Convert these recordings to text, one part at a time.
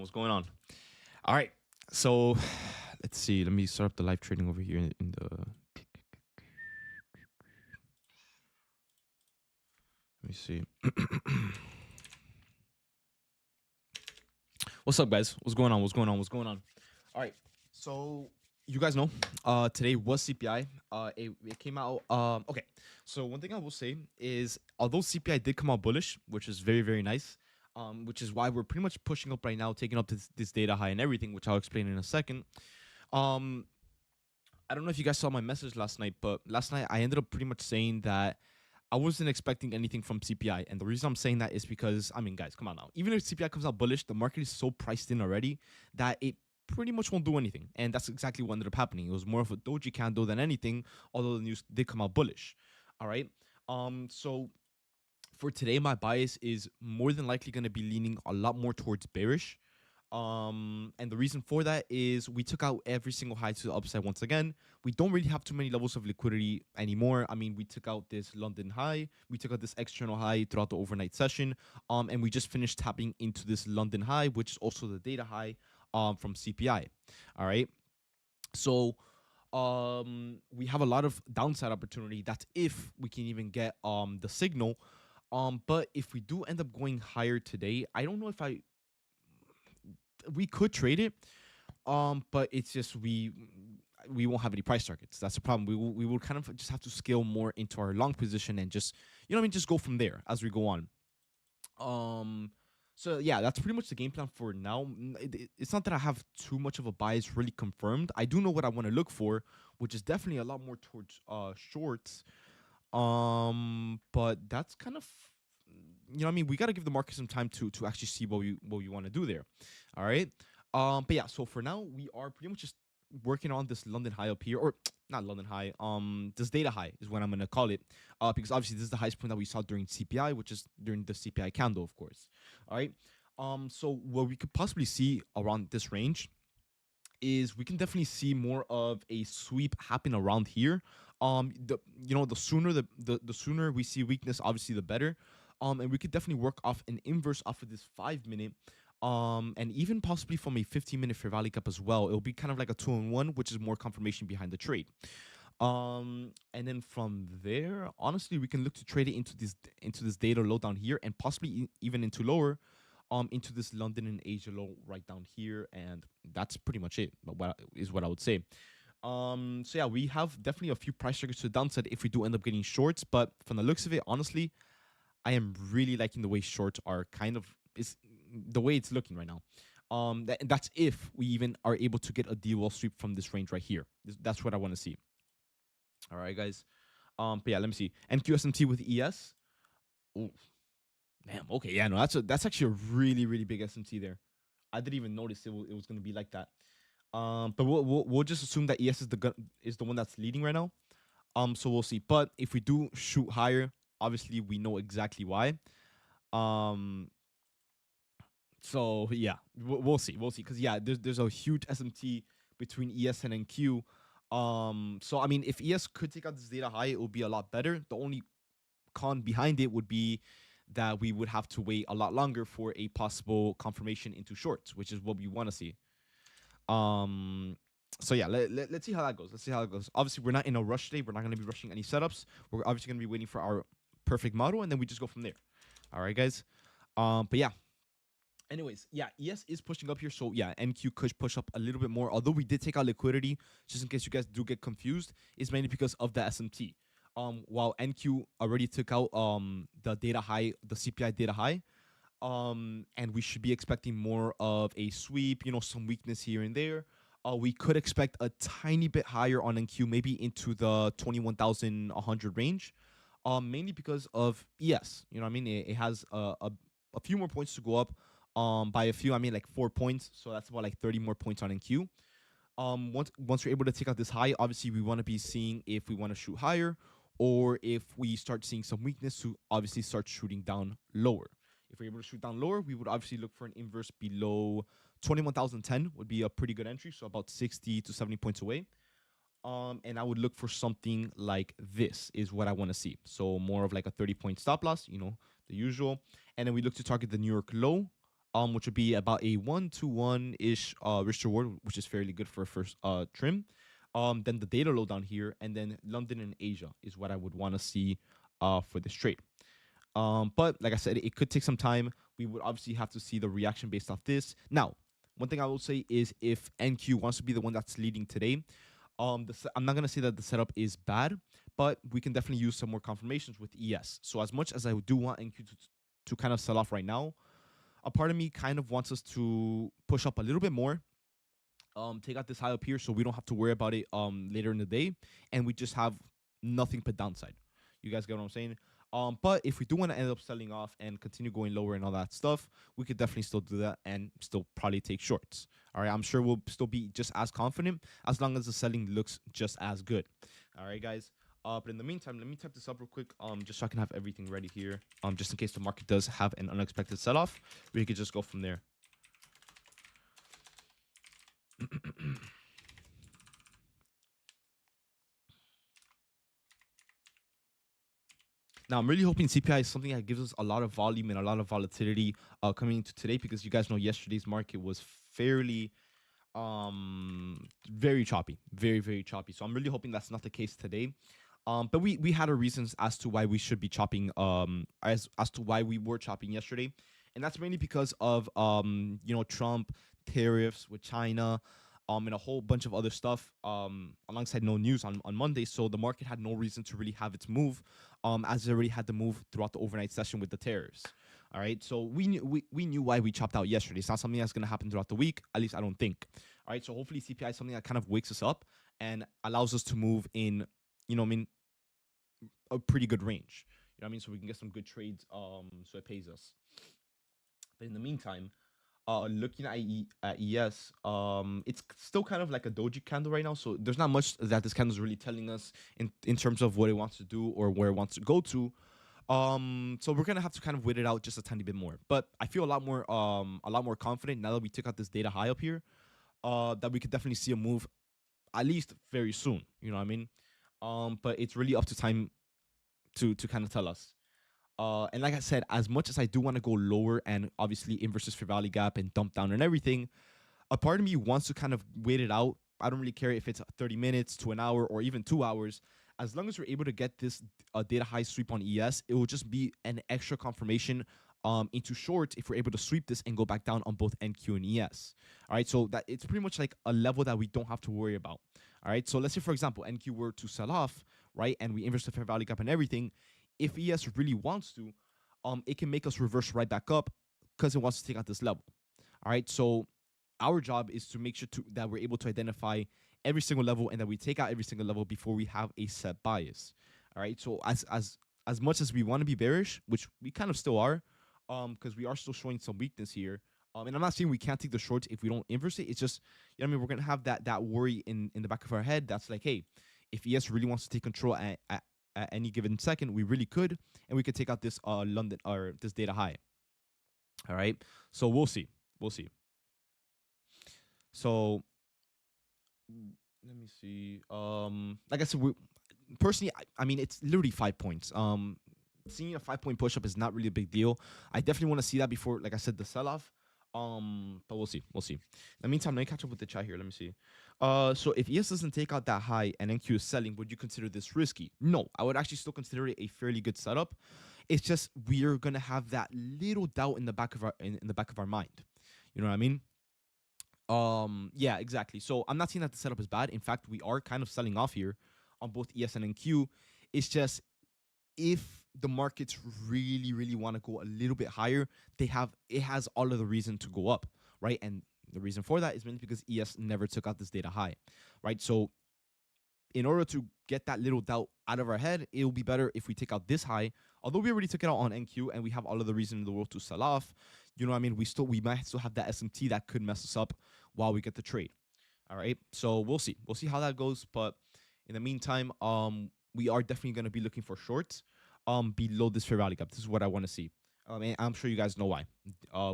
What's going on? All right. So let's see. Let me start up the live trading over here in the. Let me see. What's up, guys? What's going on? What's going on? What's going on? All right. So you guys know, today was CPI. It came out. Okay. So one thing I will say is, although CPI did come out bullish, which is very very nice. Which is why we're pretty much pushing up right now, taking up this data high and everything, which I'll explain in a second. Um, I don't know if you guys saw my message last night, but last night I ended up pretty much saying that I wasn't expecting anything from CPI. And the reason I'm saying that is because, I mean, guys, come on now. Even if CPI comes out bullish, the market is so priced in already that it pretty much won't do anything. And that's exactly what ended up happening. It was more of a doji candle than anything, although the news did come out bullish. All right. So for today, my bias is more than likely going to be leaning a lot more towards bearish. And the reason for that is we took out every single high to the upside once again. We don't really have too many levels of liquidity anymore. I mean, we took out this London high, we took out this external high throughout the overnight session, and we just finished tapping into this London high, which is also the data high from CPI. All right. So we have a lot of downside opportunity. That's if we can even get the signal. But if we do end up going higher today, I don't know if we could trade it, but it's just we won't have any price targets. That's the problem. We will kind of just have to scale more into our long position and just, you know what I mean, just go from there as we go on. So yeah, that's pretty much the game plan for now. It's not that I have too much of a bias really confirmed. I do know what I want to look for, which is definitely a lot more towards shorts. But that's kind of, you know what I mean, we got to give the market some time to actually see what we want to do there. All right. But yeah, so for now we are pretty much just working on this London high up here, or not London high, this data high is what I'm gonna call it, because obviously this is the highest point that we saw during CPI, which is during the CPI candle, of course. All right. So what we could possibly see around this range is we can definitely see more of a sweep happen around here. The sooner the sooner we see weakness, obviously the better. And we could definitely work off an inverse off of this 5 minute, and even possibly from a 15-minute fair value gap as well. It'll be kind of like a 2-in-1, which is more confirmation behind the trade. And then from there, honestly, we can look to trade it into this data low down here, and possibly even into lower, into this London and Asia low right down here, and that's pretty much it. What I would say. So yeah, we have definitely a few price triggers to the downside if we do end up getting shorts, but from the looks of it, honestly, I am really liking the way shorts are kind of is the way it's looking right now. That's if we even are able to get a D-wall sweep from this range right here. That's what I want to see. All right, guys. But yeah, let me see. NQSMT with ES. Ooh, damn. Okay, yeah, no, that's actually a really really big SMT there. I didn't even notice it was gonna be like that. But we'll just assume that ES is the one that's leading right now. So we'll see. But if we do shoot higher, obviously we know exactly why. So yeah, we'll see. We'll see. Because yeah, there's a huge SMT between ES and NQ. So I mean, if ES could take out this data high, it would be a lot better. The only con behind it would be that we would have to wait a lot longer for a possible confirmation into shorts, which is what we want to see. So yeah, let's see how that goes. Let's see how it goes. Obviously, we're not in a rush today. We're not going to be rushing any setups. We're obviously going to be waiting for our perfect model, and then we just go from there. All right, guys. But yeah. Anyways, yeah, ES is pushing up here. So yeah, NQ could push up a little bit more. Although we did take out liquidity, just in case you guys do get confused, is mainly because of the SMT. While NQ already took out the data high, the CPI data high. And we should be expecting more of a sweep, you know, some weakness here and there. We could expect a tiny bit higher on NQ, maybe into the 21,100 range, mainly because of ES. You know what I mean? It has a few more points to go up. By a few, I mean like 4 points. So that's about like 30 more points on NQ. Once we're able to take out this high, obviously we want to be seeing if we want to shoot higher, or if we start seeing some weakness to obviously start shooting down lower. If we're able to shoot down lower, we would obviously look for an inverse below 21,010 would be a pretty good entry, so about 60 to 70 points away. And I would look for something like this is what I want to see. So more of like a 30-point stop loss, you know, the usual. And then we look to target the New York low, which would be about a 1-to-1 ish risk reward, which is fairly good for a first trim. Then the data low down here, and then London and Asia is what I would want to see for this trade. But like I said, it could take some time. We would obviously have to see the reaction based off this. Now, one thing I will say is if NQ wants to be the one that's leading today, I'm not gonna say that the setup is bad, but we can definitely use some more confirmations with ES. So as much as I do want NQ to kind of sell off right now, a part of me kind of wants us to push up a little bit more, take out this high up here so we don't have to worry about it later in the day, and we just have nothing but downside. You guys get what I'm saying? But if we do want to end up selling off and continue going lower and all that stuff, we could definitely still do that and still probably take shorts. All right, I'm sure we'll still be just as confident as long as the selling looks just as good. All right, guys. But in the meantime, let me type this up real quick, just so I can have everything ready here, just in case the market does have an unexpected sell-off. We could just go from there. Now, I'm really hoping CPI is something that gives us a lot of volume and a lot of volatility coming into today, because you guys know yesterday's market was fairly very choppy, very choppy. So I'm really hoping that's not the case today. But we had our reasons as to why we should be chopping, as to why we were chopping yesterday, and that's mainly because of Trump, tariffs with China, and a whole bunch of other stuff, alongside no news on Monday. So the market had no reason to really have its move, as it already had to move throughout the overnight session with the tariffs. All right, so we knew why we chopped out yesterday. It's not something that's going to happen throughout the week, at least I don't think. All right, so hopefully CPI is something that kind of wakes us up and allows us to move in, a pretty good range. So we can get some good trades, so it pays us. But in the meantime, looking at ES, it's still kind of like a doji candle right now. So there's not much that this candle is really telling us in terms of what it wants to do or where it wants to go to. So we're gonna have to kind of wait it out just a tiny bit more. But I feel a lot more confident now that we took out this data high up here, that we could definitely see a move, at least very soon. You know what I mean? But it's really up to time to kind of tell us. And like I said, as much as I do want to go lower and obviously inverse fair value gap and dump down and everything, a part of me wants to kind of wait it out. I don't really care if it's 30 minutes to an hour or even 2 hours. As long as we're able to get this data high sweep on ES, it will just be an extra confirmation into short if we're able to sweep this and go back down on both NQ and ES. All right, so that it's pretty much like a level that we don't have to worry about. All right, so let's say, for example, NQ were to sell off, right, and we inverse the fair value gap and everything. If ES really wants to, it can make us reverse right back up because it wants to take out this level. All right, so our job is to make sure that we're able to identify every single level and that we take out every single level before we have a set bias. All right, so as much as we want to be bearish, which we kind of still are, because we are still showing some weakness here. And I'm not saying we can't take the shorts if we don't inverse it. It's just, we're gonna have that worry in the back of our head. That's like, hey, if ES really wants to take control at any given second, we really could, and we could take out this London or this data high. All right, so we'll see. So let me see. Like I said, personally, I mean, it's literally 5 points. Seeing a 5-point push up is not really a big deal. I definitely want to see that before, like I said, the sell off. But we'll see. In the meantime, let me catch up with the chat here. Let me see. So if ES doesn't take out that high and NQ is selling, would you consider this risky? No, I would actually still consider it a fairly good setup. It's just we're gonna have that little doubt in the back of our mind. You know what I mean? Yeah, exactly. So I'm not saying that the setup is bad. In fact, we are kind of selling off here on both ES and NQ. It's just if the markets really want to go a little bit higher, it has all of the reason to go up, right? And the reason for that is mainly because ES never took out this data high, right? So in order to get that little doubt out of our head, it will be better if we take out this high. Although we already took it out on NQ and we have all of the reason in the world to sell off, you know what I mean? We might still have that SMT that could mess us up while we get the trade. All right, so we'll see how that goes. But in the meantime, we are definitely going to be looking for shorts below this fair value gap. This is what I want to see. And I'm sure you guys know why.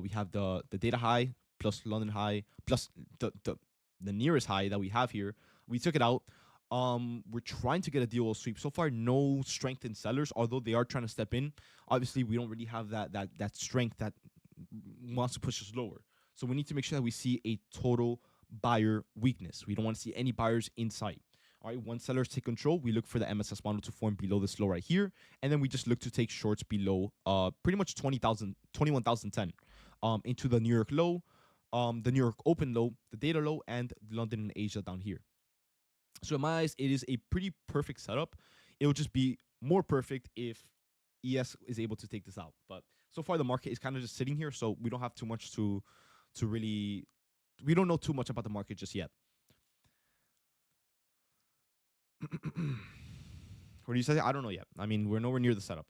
We have the data high plus London high plus the nearest high that we have here. We took it out. We're trying to get a DOL sweep. So far, no strength in sellers, although they are trying to step in. Obviously, we don't really have that strength that wants to push us lower. So we need to make sure that we see a total buyer weakness. We don't want to see any buyers in sight. All right, once sellers take control, we look for the MSS model to form below this low right here, and then we just look to take shorts below pretty much 21,010 into the New York low, the New York open low, the data low, and London and Asia down here. So in my eyes, it is a pretty perfect setup. It will just be more perfect if ES is able to take this out. But so far, the market is kind of just sitting here, so we don't have too much to really. We don't know too much about the market just yet. What do you say? I don't know yet. I mean, we're nowhere near the setup.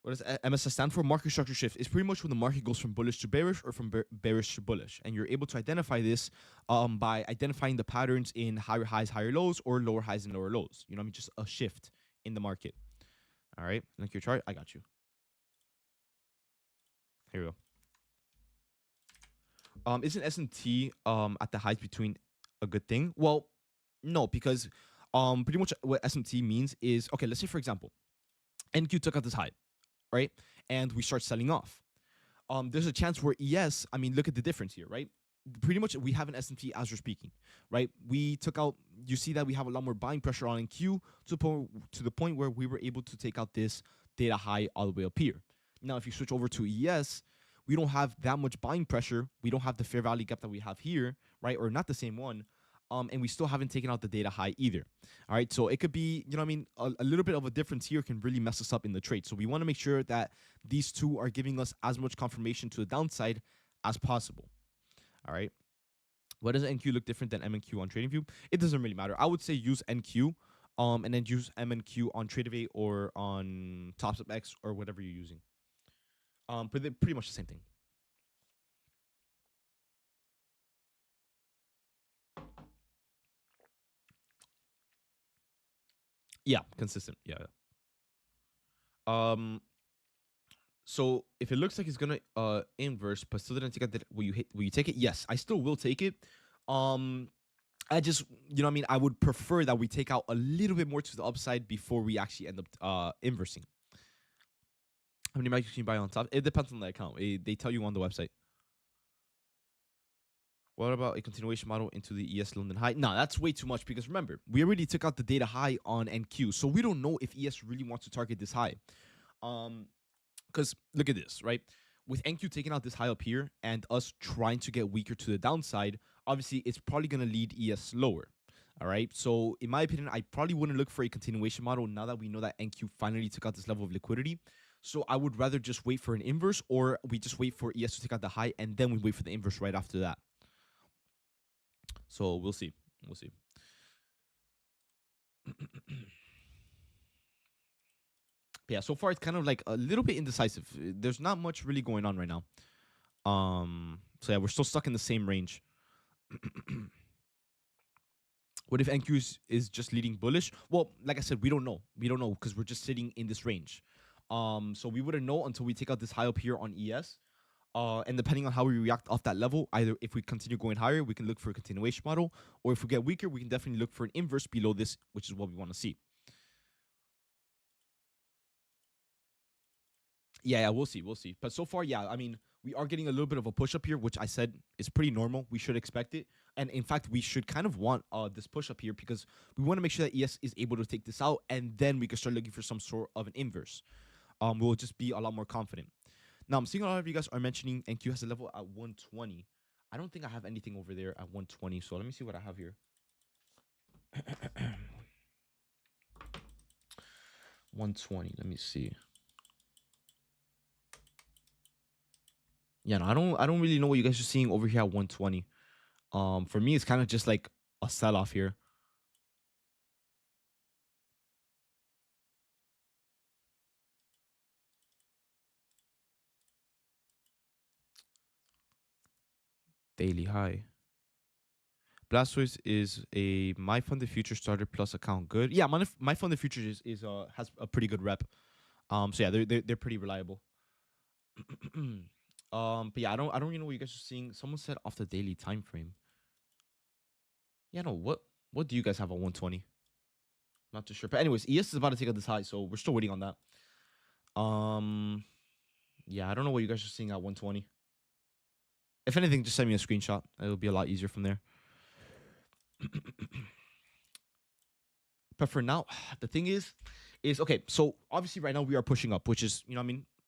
What does MSS stand for? Market structure shift. It's pretty much when the market goes from bullish to bearish or from bearish to bullish. And you're able to identify this by identifying the patterns in higher highs, higher lows, or lower highs and lower lows. You know what I mean? Just a shift in the market. All right. Link your chart. I got you. Here we go. Isn't S&T at the highs between a good thing? Well, no, because pretty much what S&T means is, okay, let's say for example, NQ took out this high, right? And we start selling off. There's a chance where ES, I mean, look at the difference here, right? Pretty much we have an S&P as we're speaking, right? We took out, you see that we have a lot more buying pressure on NQ to the point where we were able to take out this data high all the way up here. Now, if you switch over to ES, we don't have that much buying pressure. We don't have the fair value gap that we have here, right? Or not the same one. And we still haven't taken out the data high either. All right, so it could be, you know what I mean, a little bit of a difference here can really mess us up in the trade. So we want to make sure that these two are giving us as much confirmation to the downside as possible. All right. Why does NQ look different than MNQ on TradingView? It doesn't really matter. I would say use NQ and then use MNQ on TradeAway or on TopsUpX or whatever you're using. But they're pretty much the same thing. Yeah, consistent. Yeah. So if it looks like it's gonna inverse, but still didn't take it, will you take it? Yes, I still will take it. I just, you know what I mean, I would prefer that we take out a little bit more to the upside before we actually end up inversing. How many markets can you buy on top? It depends on the account. They tell you on the website. What about a continuation model into the ES London high? No, that's way too much because remember, we already took out the data high on NQ. So we don't know if ES really wants to target this high. Because look at this, right? With NQ taking out this high up here and us trying to get weaker to the downside, obviously it's probably going to lead ES lower. All right. So in my opinion, I probably wouldn't look for a continuation model now that we know that NQ finally took out this level of liquidity. So I would rather just wait for an inverse, or we just wait for ES to take out the high and then we wait for the inverse right after that. So we'll see. We'll see. Yeah, so far it's kind of like a little bit indecisive. There's not much really going on right now. So yeah, we're still stuck in the same range. What if NQ is just leading bullish? Well, like I said, we don't know. We don't know because we're just sitting in this range. So we wouldn't know until we take out this high up here on ES. And depending on how we react off that level, either if we continue going higher, we can look for a continuation model, or if we get weaker, we can definitely look for an inverse below this, which is what we want to see. Yeah, we'll see. We'll see. But so far, yeah, I mean, we are getting a little bit of a push up here, which I said is pretty normal. We should expect it. And in fact, we should kind of want this push up here because we want to make sure that ES is able to take this out, and then we can start looking for some sort of an inverse. We'll just be a lot more confident. Now, I'm seeing a lot of you guys are mentioning NQ has a level at 120. I don't think I have anything over there at 120. So let me see what I have here. 120. Let me see. Yeah, no, I don't really know what you guys are seeing over here at 120. For me, it's kind of just like a sell-off here. Daily high. Blastoise is a My Funded Future starter plus account. Good. Yeah, My Funded Future is has a pretty good rep. So yeah, they're pretty reliable. But yeah, I don't really know what you guys are seeing. Someone said off the daily time frame. Yeah, no, what What do you guys have on 120? Not too sure. But anyways, ES is about to take out this high, so we're still waiting on that. Yeah, I don't know what you guys are seeing at 120. If anything, just send me a screenshot. It'll be a lot easier from there. But for now, the thing is okay. So obviously, right now we are pushing up, which is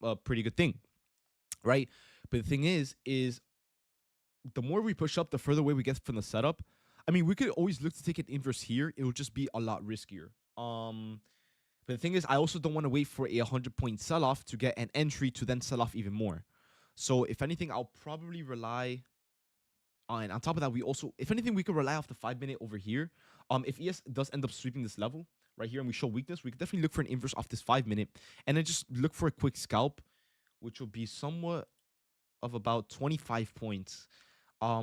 a pretty good thing, right? But the thing is the more we push up, the further away we get from the setup. I mean, we could always look to take an inverse here. It will just be a lot riskier. But the thing is, I also don't want to wait for a 100-point sell-off to get an entry to then sell off even more. So if anything, I'll probably rely on. And on top of that, we also, if anything, we could rely off the 5-minute over here. If ES does end up sweeping this level right here and we show weakness, we could definitely look for an inverse off this 5-minute and then just look for a quick scalp, which will be somewhat of about 25 points,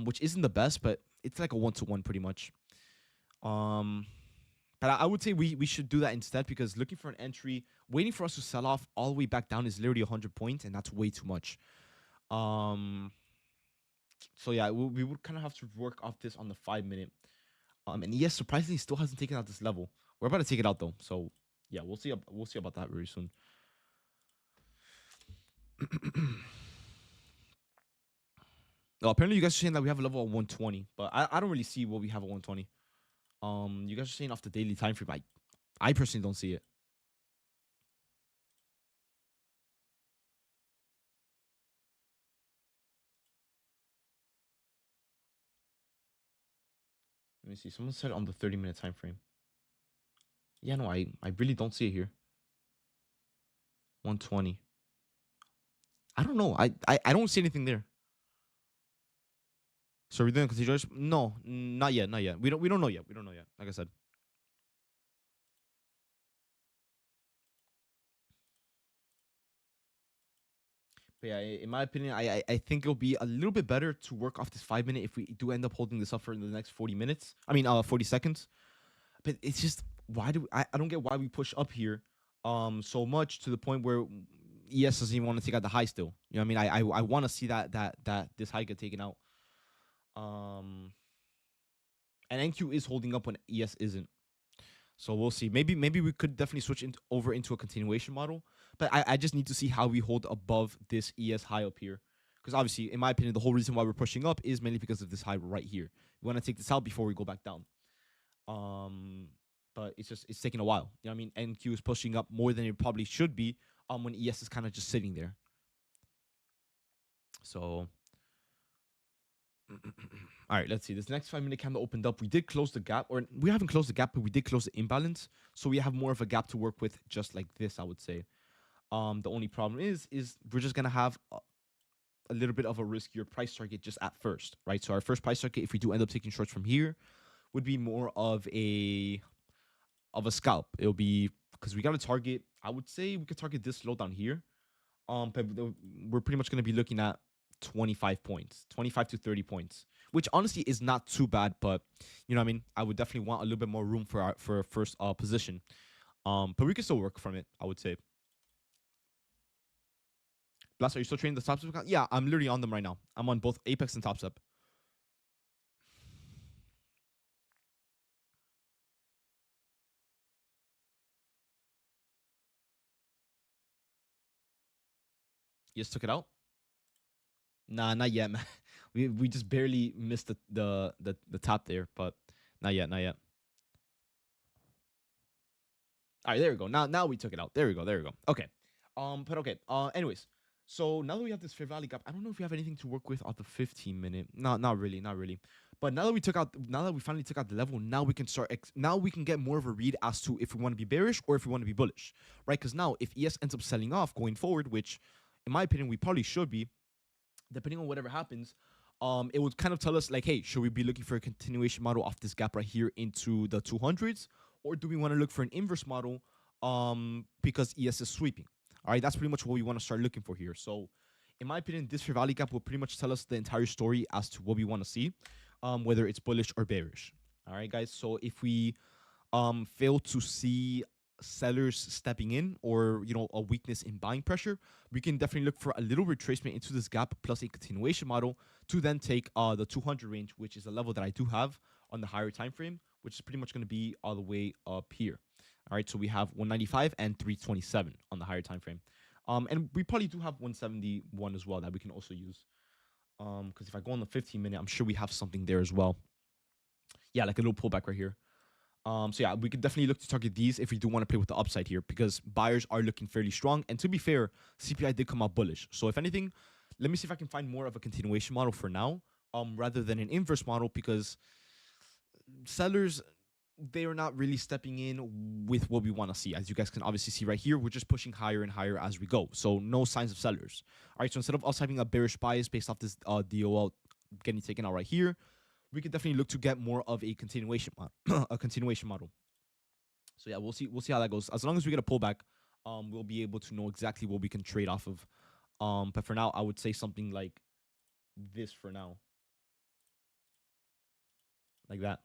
which isn't the best, but it's like a 1-to-1 pretty much. But I would say we should do that instead, because looking for an entry, waiting for us to sell off all the way back down is literally 100 points, and that's way too much. So yeah, we would kind of have to work off this on the 5-minute. And yes, surprisingly, still hasn't taken out this level. We're about to take it out though, so yeah, we'll see. We'll see about that very soon. Oh, apparently you guys are saying that we have a level of 120, but I don't really see what we have at 120. You guys are saying off the daily time frame. I personally don't see it. Let me see. Someone said on the 30-minute time frame. Yeah, no, I really don't see it here. 120. I don't know. I don't see anything there. So we're doing consideration? No, not yet, not yet. We don't know yet. We don't know yet. Like I said. But yeah, in my opinion, I think it'll be a little bit better to work off this 5-minute if we do end up holding this up for the next 40 minutes. I mean, 40 seconds. But it's just, I don't get why we push up here so much to the point where ES doesn't even want to take out the high still. You know what I mean? I want to see that this high get taken out. And NQ is holding up when ES isn't. So we'll see. Maybe we could definitely switch over into a continuation model. But I just need to see how we hold above this ES high up here. Because obviously, in my opinion, the whole reason why we're pushing up is mainly because of this high right here. We want to take this out before we go back down. But it's taking a while. You know what I mean? NQ is pushing up more than it probably should be when ES is kind of just sitting there. So all right, let's see. This next 5-minute candle opened up. We did close the gap, or we haven't closed the gap, but we did close the imbalance. So we have more of a gap to work with, just like this, I would say. The only problem is we're just gonna have a little bit of a riskier price target just at first, right? So our first price target, if we do end up taking shorts from here, would be more of a scalp. It'll be because we got to target. I would say we could target this low down here. But we're pretty much gonna be looking at 25 points, 25 to 30 points, which honestly is not too bad, but you know what I mean? I would definitely want a little bit more room for our first position. But we can still work from it, I would say. Blast, are you still trading the top step account? Yeah, I'm literally on them right now. I'm on both Apex and Top Step. You just took it out? Nah, not yet, man. We just barely missed the top there, but not yet, not yet. All right, there we go. Now we took it out. There we go. There we go. Okay. But okay. Anyways, so now that we have this fair value gap, I don't know if we have anything to work with on the 15-minute. Not really, not really. But now that we finally took out the level, now we can start. Now we can get more of a read as to if we want to be bearish or if we want to be bullish, right? Because now if ES ends up selling off going forward, which in my opinion we probably should be, depending on whatever happens, it would kind of tell us like, hey, should we be looking for a continuation model off this gap right here into the 200s, or do we want to look for an inverse model because ES is sweeping? All right, that's pretty much what we want to start looking for here. So in my opinion, this fair value gap will pretty much tell us the entire story as to what we want to see, whether it's bullish or bearish. All right, guys. So if we fail to see sellers stepping in, or a weakness in buying pressure, we can definitely look for a little retracement into this gap plus a continuation model to then take the 200 range, which is a level that I do have on the higher time frame, which is pretty much going to be all the way up here. All right, so we have 195 and 327 on the higher time frame. And we probably do have 171 as well that we can also use. Because if I go on the 15-minute, I'm sure we have something there as well. Yeah, like a little pullback right here. So yeah, we could definitely look to target these if we do want to play with the upside here, because buyers are looking fairly strong. And to be fair, CPI did come out bullish. So if anything, let me see if I can find more of a continuation model for now, rather than an inverse model, because sellers, they are not really stepping in with what we want to see. As you guys can obviously see right here, we're just pushing higher and higher as we go. So no signs of sellers. All right, so instead of us having a bearish bias based off this DOL getting taken out right here, we could definitely look to get more of a continuation model. A continuation model. So yeah, we'll see how that goes. As long as we get a pullback, we'll be able to know exactly what we can trade off of. But for now, I would say something like this for now, like that.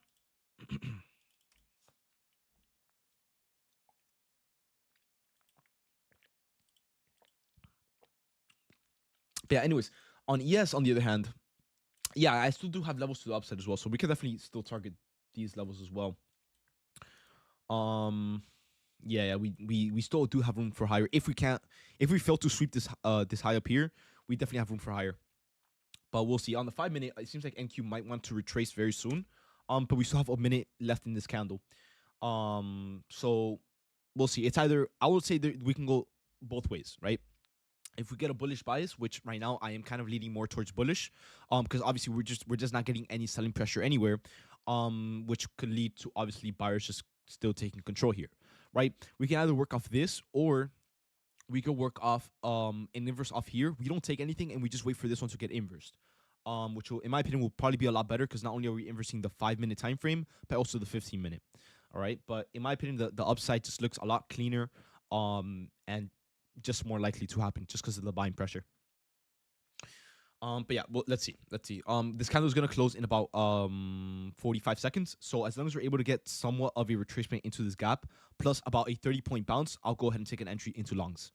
But yeah, anyways, on ES on the other hand, yeah, I still do have levels to the upside as well, so we can definitely still target these levels as well. Yeah, we still do have room for higher. If we fail to sweep this high up here, we definitely have room for higher. But we'll see. On the 5-minute, it seems like NQ might want to retrace very soon. But we still have a minute left in this candle. So we'll see. It's either, I would say that we can go both ways, right? If we get a bullish bias, which right now I am kind of leaning more towards bullish, because obviously we're just not getting any selling pressure anywhere, which could lead to obviously buyers just still taking control here, right? We can either work off this, or we could work off an inverse off here. We don't take anything and we just wait for this one to get inversed. Which will, in my opinion, will probably be a lot better, because not only are we inversing the 5-minute time frame, but also the 15-minute. All right, but in my opinion, the upside just looks a lot cleaner, and just more likely to happen just because of the buying pressure. But yeah, well, let's see. This candle is gonna close in about 45 seconds. So as long as we're able to get somewhat of a retracement into this gap, plus about a 30-point bounce, I'll go ahead and take an entry into longs.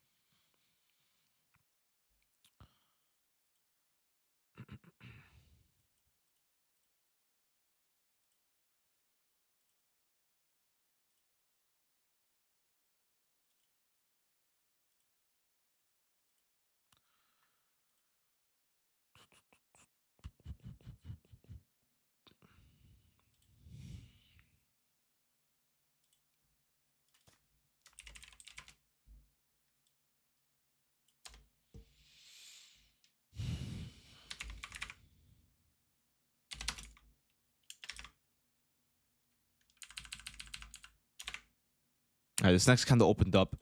All right, this next candle opened up.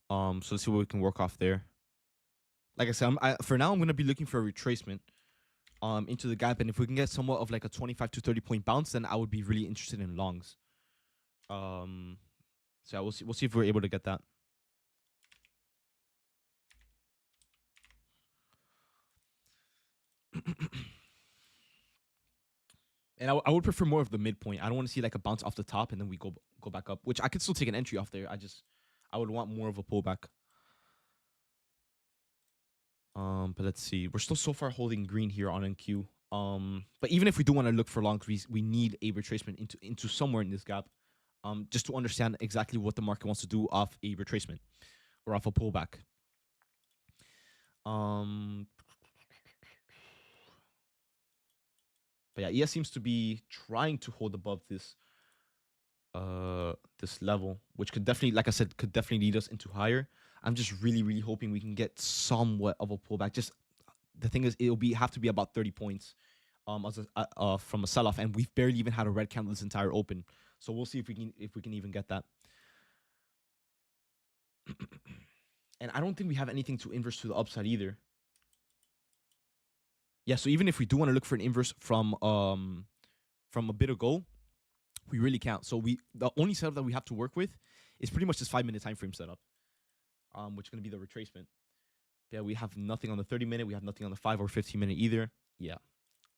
So let's see what we can work off there. Like I said, for now I'm gonna be looking for a retracement into the gap, and if we can get somewhat of like a 25 to 30-point bounce, then I would be really interested in longs. So yeah, we'll see if we're able to get that. And I would prefer more of the midpoint. I don't want to see like a bounce off the top and then we go back up, which I could still take an entry off there. I would want more of a pullback. But let's see. We're still so far holding green here on NQ. But even if we do want to look for longs, we need a retracement into somewhere in this gap. Just to understand exactly what the market wants to do off a retracement or off a pullback. But yeah, ES seems to be trying to hold above this level, which could definitely, like I said, could definitely lead us into higher. I'm just really hoping we can get somewhat of a pullback. Just the thing is, have to be about 30 points from a sell-off, and we've barely even had a red candle this entire open. So we'll see if we can even get that. And I don't think we have anything to inverse to the upside either. Yeah, so even if we do want to look for an inverse from a bit ago, we really can't. So the only setup that we have to work with is pretty much this 5-minute time frame setup, which is going to be the retracement. Yeah, we have nothing on the 30-minute. We have nothing on the 5 or 15-minute either. Yeah.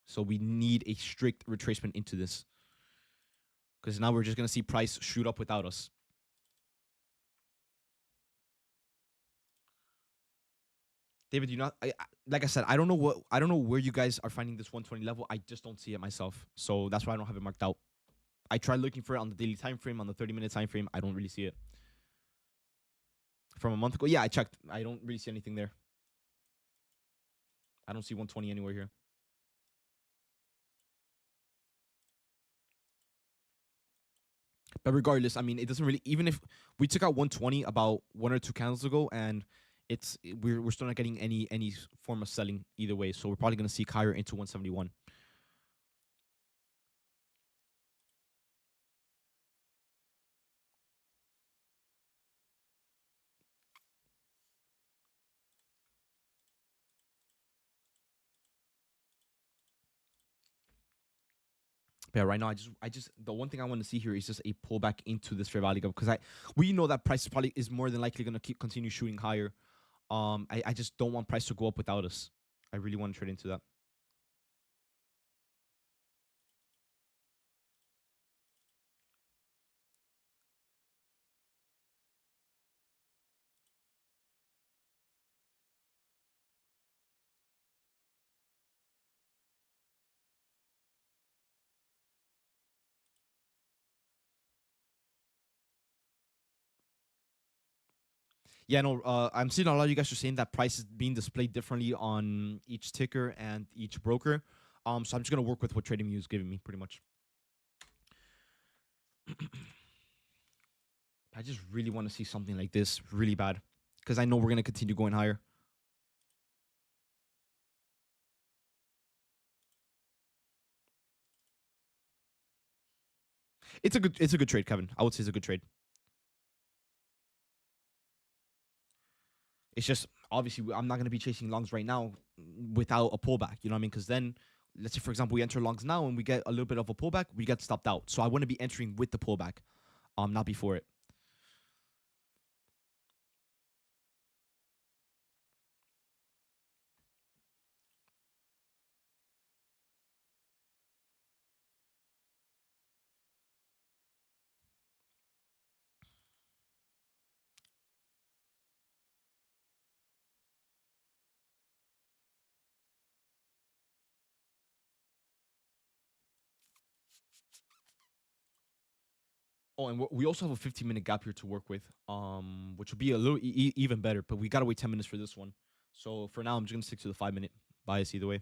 So we need a strict retracement into this, because now we're just going to see price shoot up without us. David, like I said, I don't know where you guys are finding this 120 level. I just don't see it myself. So that's why I don't have it marked out. I tried looking for it on the daily time frame, on the 30-minute time frame. I don't really see it. From a month ago, yeah, I checked. I don't really see anything there. I don't see 120 anywhere here. But regardless, I mean, it doesn't really. Even if we took out 120 about 1 or 2 candles ago, and we're still not getting any form of selling either way. So we're probably gonna see higher into 171. But yeah, right now, I just the one thing I want to see here is just a pullback into this fair value gap because we know that price probably is more than likely gonna continue shooting higher. I just don't want price to go up without us. I really want to trade into that. Yeah, no, I'm seeing a lot of you guys are saying that price is being displayed differently on each ticker and each broker. So I'm just gonna work with what TradingView is giving me, pretty much. I just really want to see something like this really bad because I know we're gonna continue going higher. It's a good trade, Kevin. I would say it's a good trade. It's just obviously I'm not gonna be chasing longs right now without a pullback. You know what I mean? Because then, let's say for example we enter longs now and we get a little bit of a pullback, we get stopped out. So I want to be entering with the pullback, not before it. Oh, and we also have a 15-minute gap here to work with, which would be a little even better. But we gotta wait 10 minutes for this one. So for now, I'm just gonna stick to the 5-minute bias either way.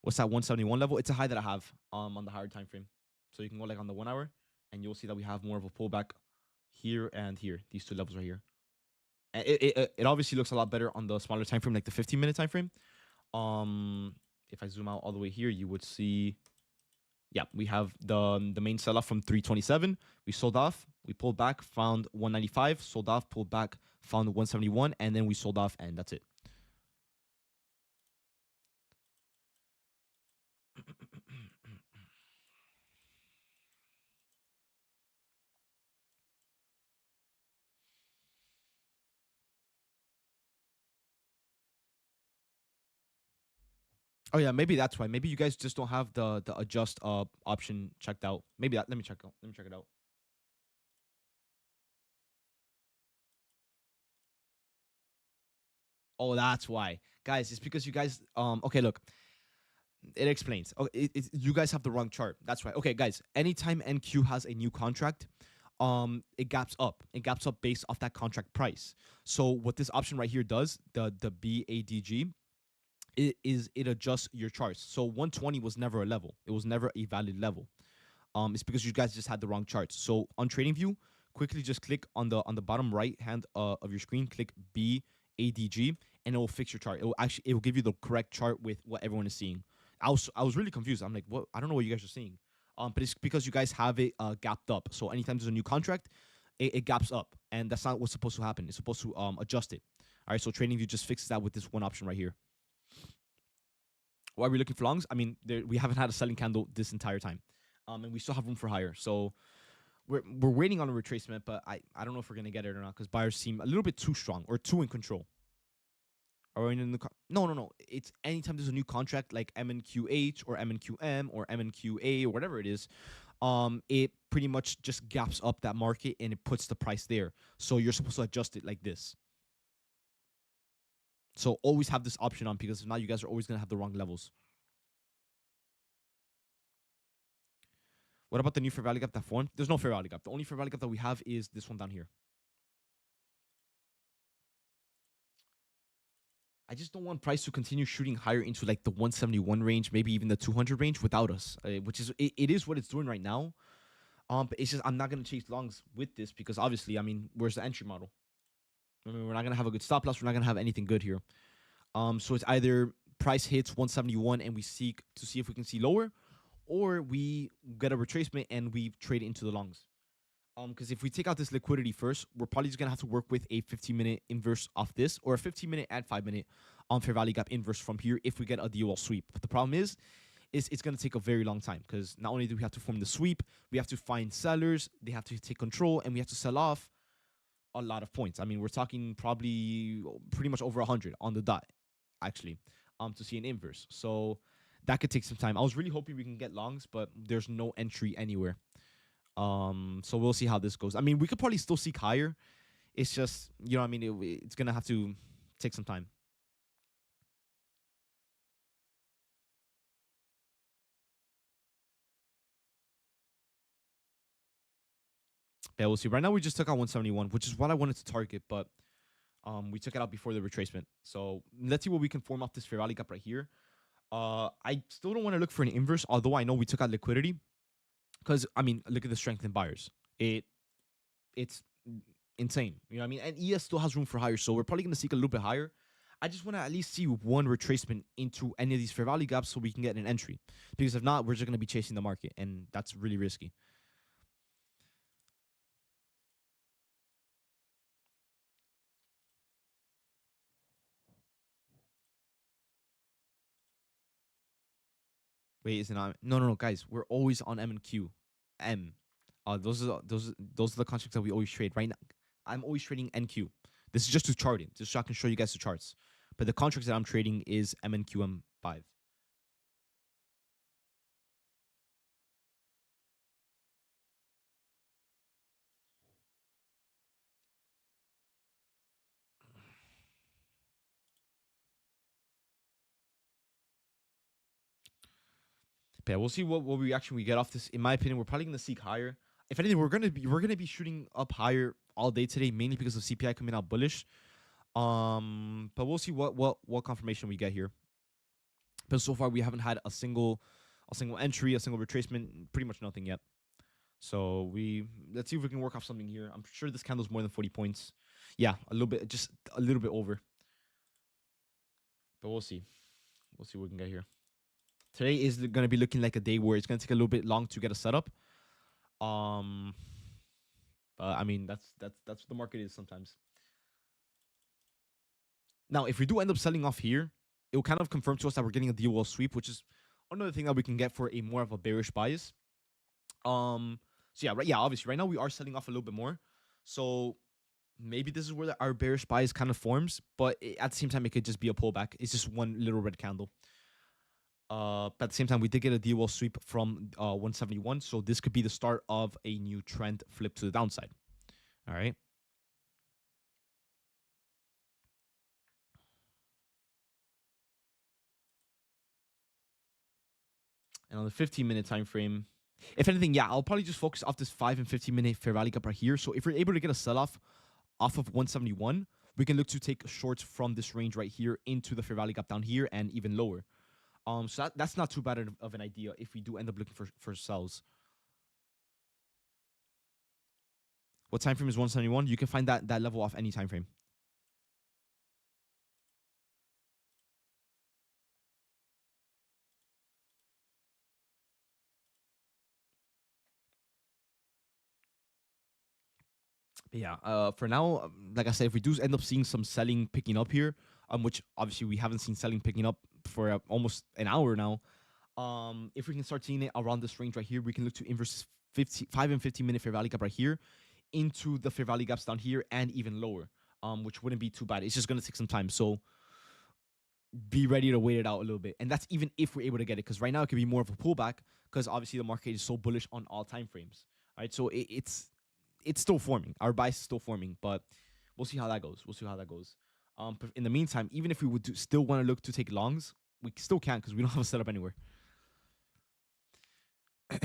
What's that 171 level? It's a high that I have on the higher time frame. So you can go like on the 1 hour, and you'll see that we have more of a pullback here and here. These two levels right here. And it obviously looks a lot better on the smaller time frame, like the 15-minute time frame. If I zoom out all the way here, you would see, yeah, we have the main sell off from 327. We sold off, we pulled back, found 195, sold off, pulled back, found 171, and then we sold off, and that's it. Oh yeah, maybe that's why. Maybe you guys just don't have the adjust option checked out. Maybe that. Let me check it out. Oh, that's why, guys. It's because you guys. Okay, look. It explains. Oh, you guys have the wrong chart. That's right. Okay, guys. Anytime NQ has a new contract, it gaps up. It gaps up based off that contract price. So what this option right here does, the BADG, it adjusts your charts. So 120 was never a level. It was never a valid level. It's because you guys just had the wrong charts. So on TradingView, quickly just click on the bottom right hand of your screen, click BADG, and it will fix your chart. It will give you the correct chart with what everyone is seeing. I was really confused. I'm like, what? I don't know what you guys are seeing. But it's because you guys have it gapped up. So anytime there's a new contract, it gaps up, and that's not what's supposed to happen. It's supposed to adjust it. All right. So TradingView just fixes that with this one option right here. Why are we looking for longs? I mean, we haven't had a selling candle this entire time, and we still have room for higher. So we're waiting on a retracement, but I don't know if we're gonna get it or not because buyers seem a little bit too strong or too in control. Or in the no. It's anytime there's a new contract like MNQH or MNQM or MNQA or whatever it is, it pretty much just gaps up that market and it puts the price there. So you're supposed to adjust it like this. So always have this option on because if not, you guys are always gonna have the wrong levels. What about the new fair value gap that formed? There's no fair value gap. The only fair value gap that we have is this one down here. I just don't want price to continue shooting higher into like the 171 range, maybe even the 200 range without us, which is it is what it's doing right now. But it's just I'm not gonna chase longs with this because obviously, I mean, where's the entry model? I mean, we're not gonna have a good stop loss. We're not gonna have anything good here. So it's either price hits 171 and we seek to see if we can see lower, or we get a retracement and we trade into the longs. Because if we take out this liquidity first, we're probably just gonna have to work with a 15-minute inverse off this, or a 15-minute and 5-minute on fair value gap inverse from here if we get a DOL sweep. But the problem is it's gonna take a very long time because not only do we have to form the sweep, we have to find sellers, they have to take control, and we have to sell off a lot of points. I mean, we're talking probably pretty much over 100 on the dot, actually, to see an inverse. So that could take some time. I was really hoping we can get longs, but there's no entry anywhere. So we'll see how this goes. I mean, we could probably still seek higher. It's just, you know what I mean? It's going to have to take some time. Yeah, we'll see. Right now, we just took out 171, which is what I wanted to target, but we took it out before the retracement. So let's see what we can form off this fair value gap right here. I still don't want to look for an inverse, although I know we took out liquidity. Because, I mean, look at the strength in buyers. It's insane. You know what I mean? And ES still has room for higher, so we're probably going to seek a little bit higher. I just want to at least see one retracement into any of these fair value gaps so we can get an entry. Because if not, we're just going to be chasing the market, and that's really risky. Wait, is it not? No, no, no, guys. We're always on M and Q. M. Those are the contracts that we always trade. Right now, I'm always trading NQ. This is just to charting, just so I can show you guys the charts. But the contracts that I'm trading is M and QM5. But yeah, we'll see what reaction we get off this. In my opinion, we're probably gonna seek higher. If anything, we're gonna be shooting up higher all day today, mainly because of CPI coming out bullish. But we'll see what confirmation we get here. But so far we haven't had a single entry, a single retracement, pretty much nothing yet. So let's see if we can work off something here. I'm sure this candle's more than 40 points. Yeah, a little bit, just a little bit over. But we'll see. We'll see what we can get here. Today is going to be looking like a day where it's going to take a little bit long to get a setup. Um, I mean that's what the market is sometimes. Now, if we do end up selling off here, it will kind of confirm to us that we're getting a DOL sweep, which is another thing that we can get for a more of a bearish bias. So yeah, right, yeah, obviously right now we are selling off a little bit more. So maybe this is where our bearish bias kind of forms, but at the same time it could just be a pullback. It's just one little red candle. But at the same time, we did get a DOL sweep from 171, so this could be the start of a new trend flip to the downside. All right. And on the 15-minute time frame, if anything, yeah, I'll probably just focus off this 5 and 15-minute fair value gap right here. So if we're able to get a sell-off off of 171, we can look to take shorts from this range right here into the fair value gap down here and even lower. So that's not too bad of an idea if we do end up looking for sells. What time frame is 171? You can find that level off any time frame. But yeah, for now, like I said, if we do end up seeing some selling picking up here, which obviously we haven't seen selling picking up for almost an hour now. If we can start seeing it around this range right here, we can look to inverse 5 and 15-minute fair value gap right here into the fair value gaps down here and even lower, which wouldn't be too bad. It's just gonna take some time, so be ready to wait it out a little bit. And that's even if we're able to get it, because right now it could be more of a pullback because obviously the market is so bullish on all time frames. All right, so it's still forming. Our bias is still forming, but we'll see how that goes. We'll see how that goes. But in the meantime, even if we would still want to look to take longs, we still can't because we don't have a setup anywhere.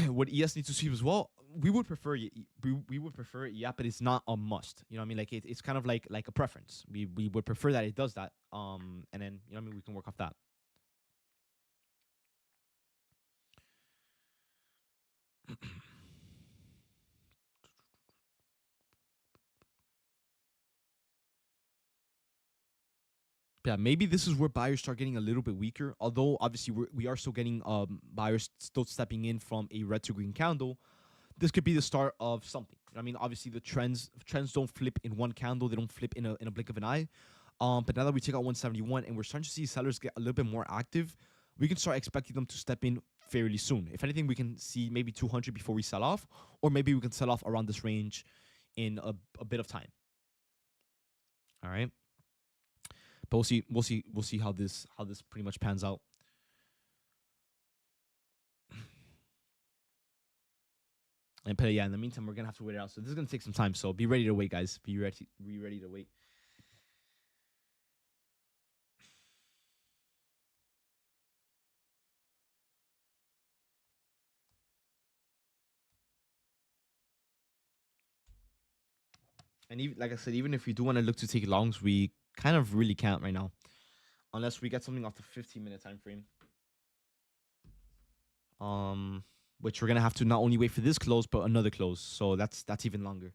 What ES needs to sweep as well. We would prefer it, yeah, but it's not a must. You know what I mean? Like it's kind of like a preference. We would prefer that it does that. And then you know what I mean we can work off that. Yeah, maybe this is where buyers start getting a little bit weaker. Although obviously we are still getting buyers still stepping in from a red to green candle. This could be the start of something. I mean, obviously the trends don't flip in one candle; they don't flip in a blink of an eye. But now that we take out 171 and we're starting to see sellers get a little bit more active, we can start expecting them to step in fairly soon. If anything, we can see maybe 200 before we sell off, or maybe we can sell off around this range in a bit of time. All right, but we'll see how this pretty much pans out. And but yeah, in the meantime, we're gonna have to wait it out. So this is gonna take some time. So be ready to wait, guys. Be ready to wait. And even like I said, even if we do want to look to take longs, we kind of really can't right now, unless we get something off the 15-minute time frame. Um, which we're gonna have to not only wait for this close, but another close. So that's even longer.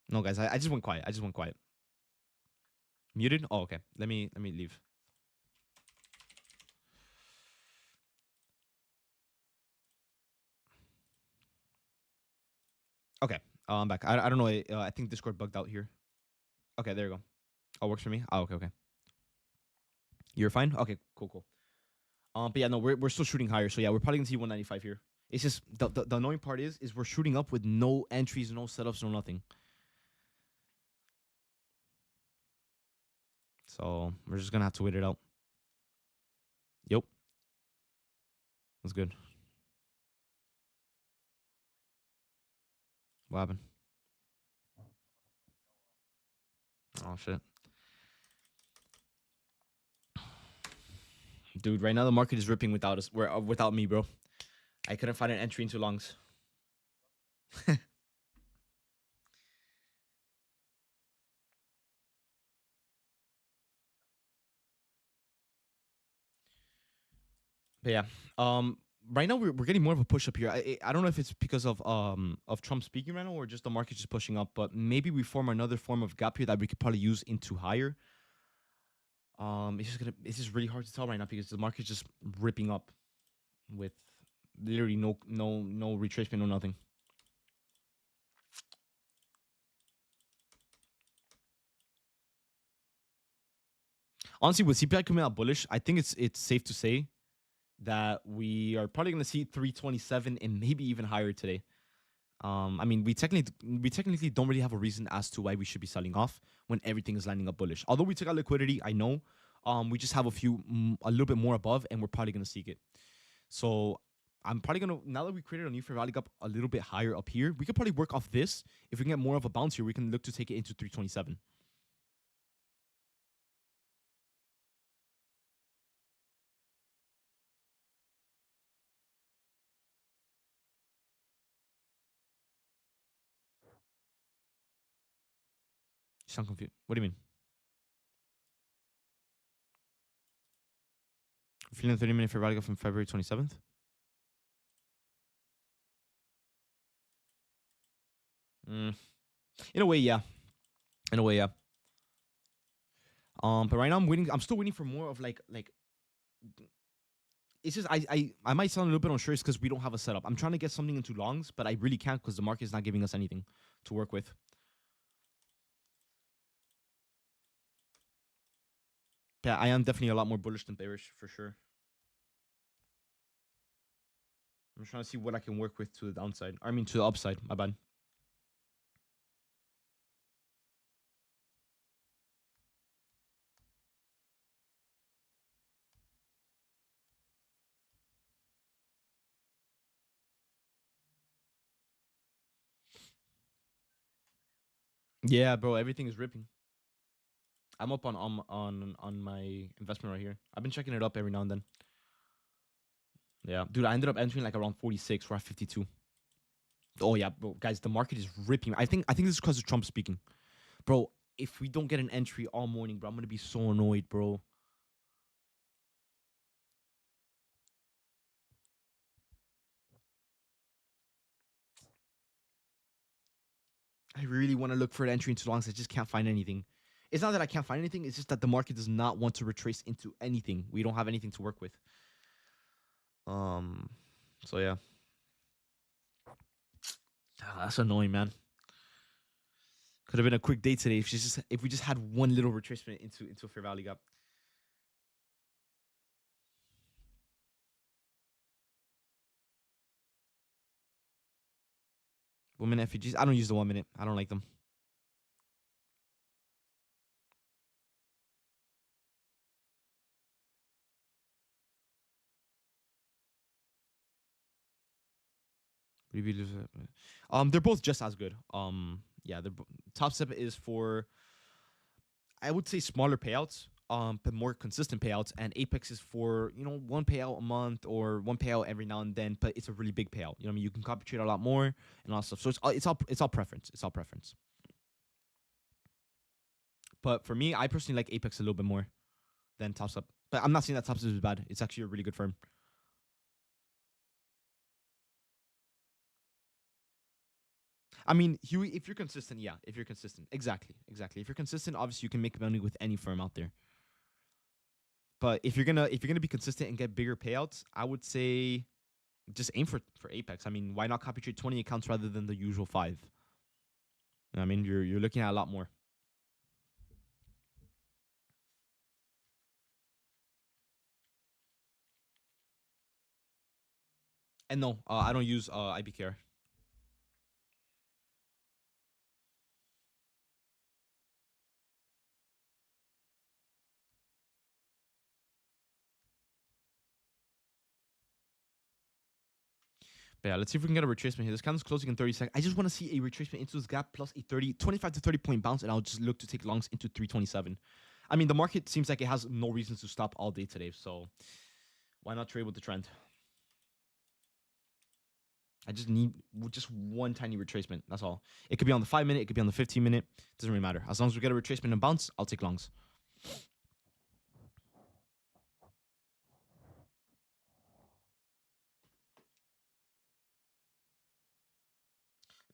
No, guys, I just went quiet. I just went quiet. Muted. Oh, okay. Let me leave. Okay. I'm back. I don't know. I think Discord bugged out here. Okay, there you go. Oh, works for me. Oh, okay, okay. You're fine. Okay, cool, cool. But yeah, no, we're still shooting higher. So yeah, we're probably gonna see 195 here. It's just the annoying part is we're shooting up with no entries, no setups, no nothing. So we're just gonna have to wait it out. Yep, that's good. What happened? Oh shit, dude. Right now the market is ripping without us. Without me, bro. I couldn't find an entry into longs. But yeah, right now we're getting more of a push up here. I don't know if it's because of Trump speaking right now or just the market just pushing up. But maybe we form another form of gap here that we could probably use into higher. It's just really hard to tell right now because the market's just ripping up with literally no retracement, no nothing. Honestly, with CPI coming out bullish, I think it's safe to say that we are probably going to see 327 and maybe even higher today. I mean, we technically don't really have a reason as to why we should be selling off when everything is lining up bullish. Although we took out liquidity, I know. We just have a little bit more above, and we're probably gonna seek it. So I'm probably gonna now that we created a new fair value gap a little bit higher up here, we could probably work off this. If we can get more of a bounce here, we can look to take it into 327. You sound confused. What do you mean? Feeling 30-minute fair value gap from February 27th? Mm, in a way, yeah. In a way, yeah. But right now I'm waiting. I'm still waiting for more of like it's just I might sound a little bit unsure because we don't have a setup. I'm trying to get something into longs, but I really can't because the market is not giving us anything to work with. Yeah, I am definitely a lot more bullish than bearish for sure. I'm trying to see what I can work with to the downside. I mean to the upside. My bad. Yeah, bro. Everything is ripping. I'm up on my investment right here. I've been checking it up every now and then. Yeah, dude, I ended up entering like around 46. We're at 52. Oh yeah, bro, guys, the market is ripping. I think this is because of Trump speaking, bro. If we don't get an entry all morning, bro, I'm gonna be so annoyed, bro. I really want to look for an entry into longs. I just can't find anything. It's not that I can't find anything. It's just that the market does not want to retrace into anything. We don't have anything to work with. Um. So yeah, that's annoying, man. Could have been a quick day today if we just had one little retracement into a fair value gap. 1 minute FEGs. I don't use the 1 minute. I don't like them. They're both just as good. Yeah, Top Step is for, I would say, smaller payouts, but more consistent payouts, and Apex is for, one payout a month or one payout every now and then, but it's a really big payout. You know what I mean? You can copy trade a lot more and all that stuff. So it's all preference. It's all preference. But for me, I personally like Apex a little bit more than Top Step. But I'm not saying that Top Step is bad. It's actually a really good firm. I mean, Huey, if you're consistent, yeah. If you're consistent, exactly. If you're consistent, obviously you can make money with any firm out there. But if you're gonna be consistent and get bigger payouts, I would say just aim for Apex. I mean, why not copy trade 20 accounts rather than the usual 5? I mean, you're looking at a lot more. And no, I don't use IBKR. But yeah, let's see if we can get a retracement here. This candle's closing in 30 seconds. I just want to see a retracement into this gap plus a 25 to 30 point bounce, and I'll just look to take longs into 327. I mean, the market seems like it has no reasons to stop all day today, so why not trade with the trend? I just need just one tiny retracement. That's all. It could be on the 5 minute, it could be on the 15 minute. Doesn't really matter. As long as we get a retracement and bounce, I'll take longs.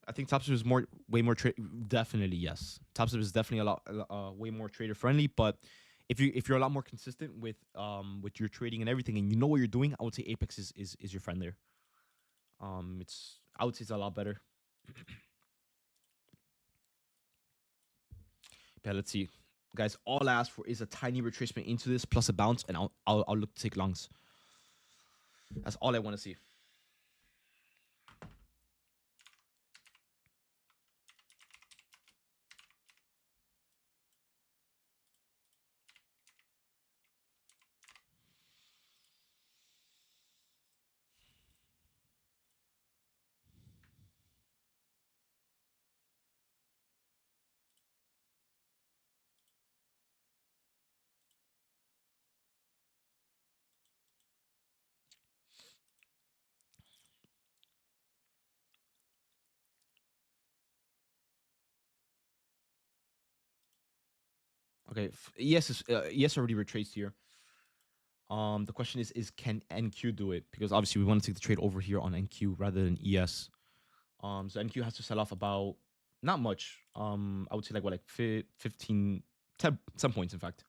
I think Topstep is way more definitely yes. Topstep is definitely a lot way more trader friendly. But if you're a lot more consistent with your trading and everything, and you know what you're doing, I would say Apex is your friend there. It's I would say it's a lot better. Yeah, let's see, guys. All I ask for is a tiny retracement into this plus a bounce, and I'll look to take longs. That's all I want to see. Okay, yes already retraced here. The question is can NQ do it? Because obviously we want to take the trade over here on NQ rather than ES. So NQ has to sell off about not much. I would say like what, like 15, 10 points, in fact.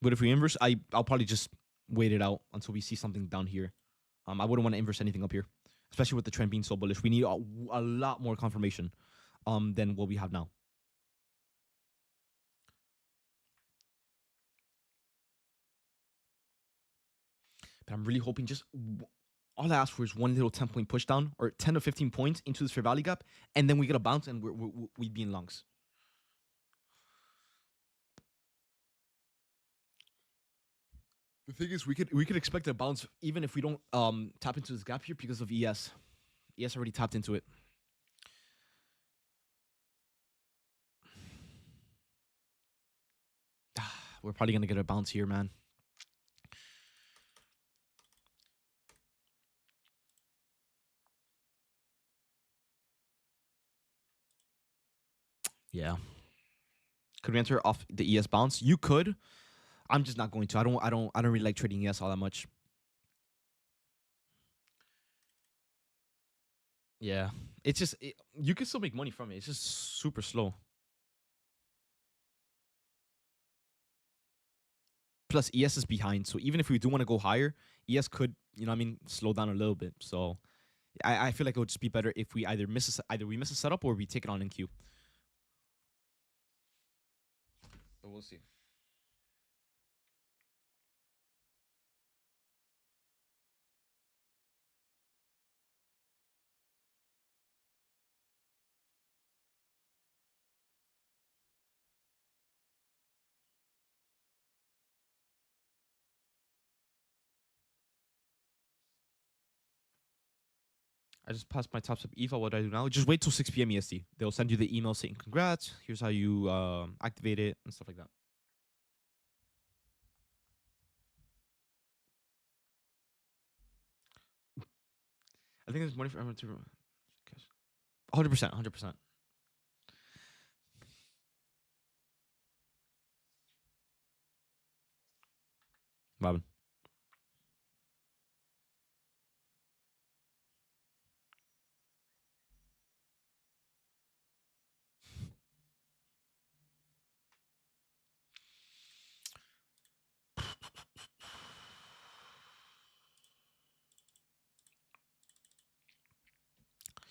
But if we inverse, I'll probably just wait it out until we see something down here. I wouldn't want to inverse anything up here, especially with the trend being so bullish. We need a lot more confirmation than what we have now. But I'm really hoping just all I ask for is one little 10-point push down or 10 to 15 points into this fair value gap, and then we get a bounce and we'd be in longs. The thing is, we could expect a bounce even if we don't tap into this gap here because of ES. ES already tapped into it. We're probably gonna get a bounce here, man. Yeah. Could we enter off the ES bounce? You could. I'm just not going to. I don't really like trading ES all that much. Yeah. It's just you can still make money from it. It's just super slow. Plus ES is behind, so even if we do want to go higher, ES could, you know what I mean, slow down a little bit. So I feel like it would just be better if we either we miss a setup or we take it on in queue. So we'll see. I just passed my top step EVA. What do I do now? Just wait till 6 p.m. EST. They'll send you the email saying congrats. Here's how you activate it and stuff like that. I think there's money for everyone to 100%, 100%. Robin.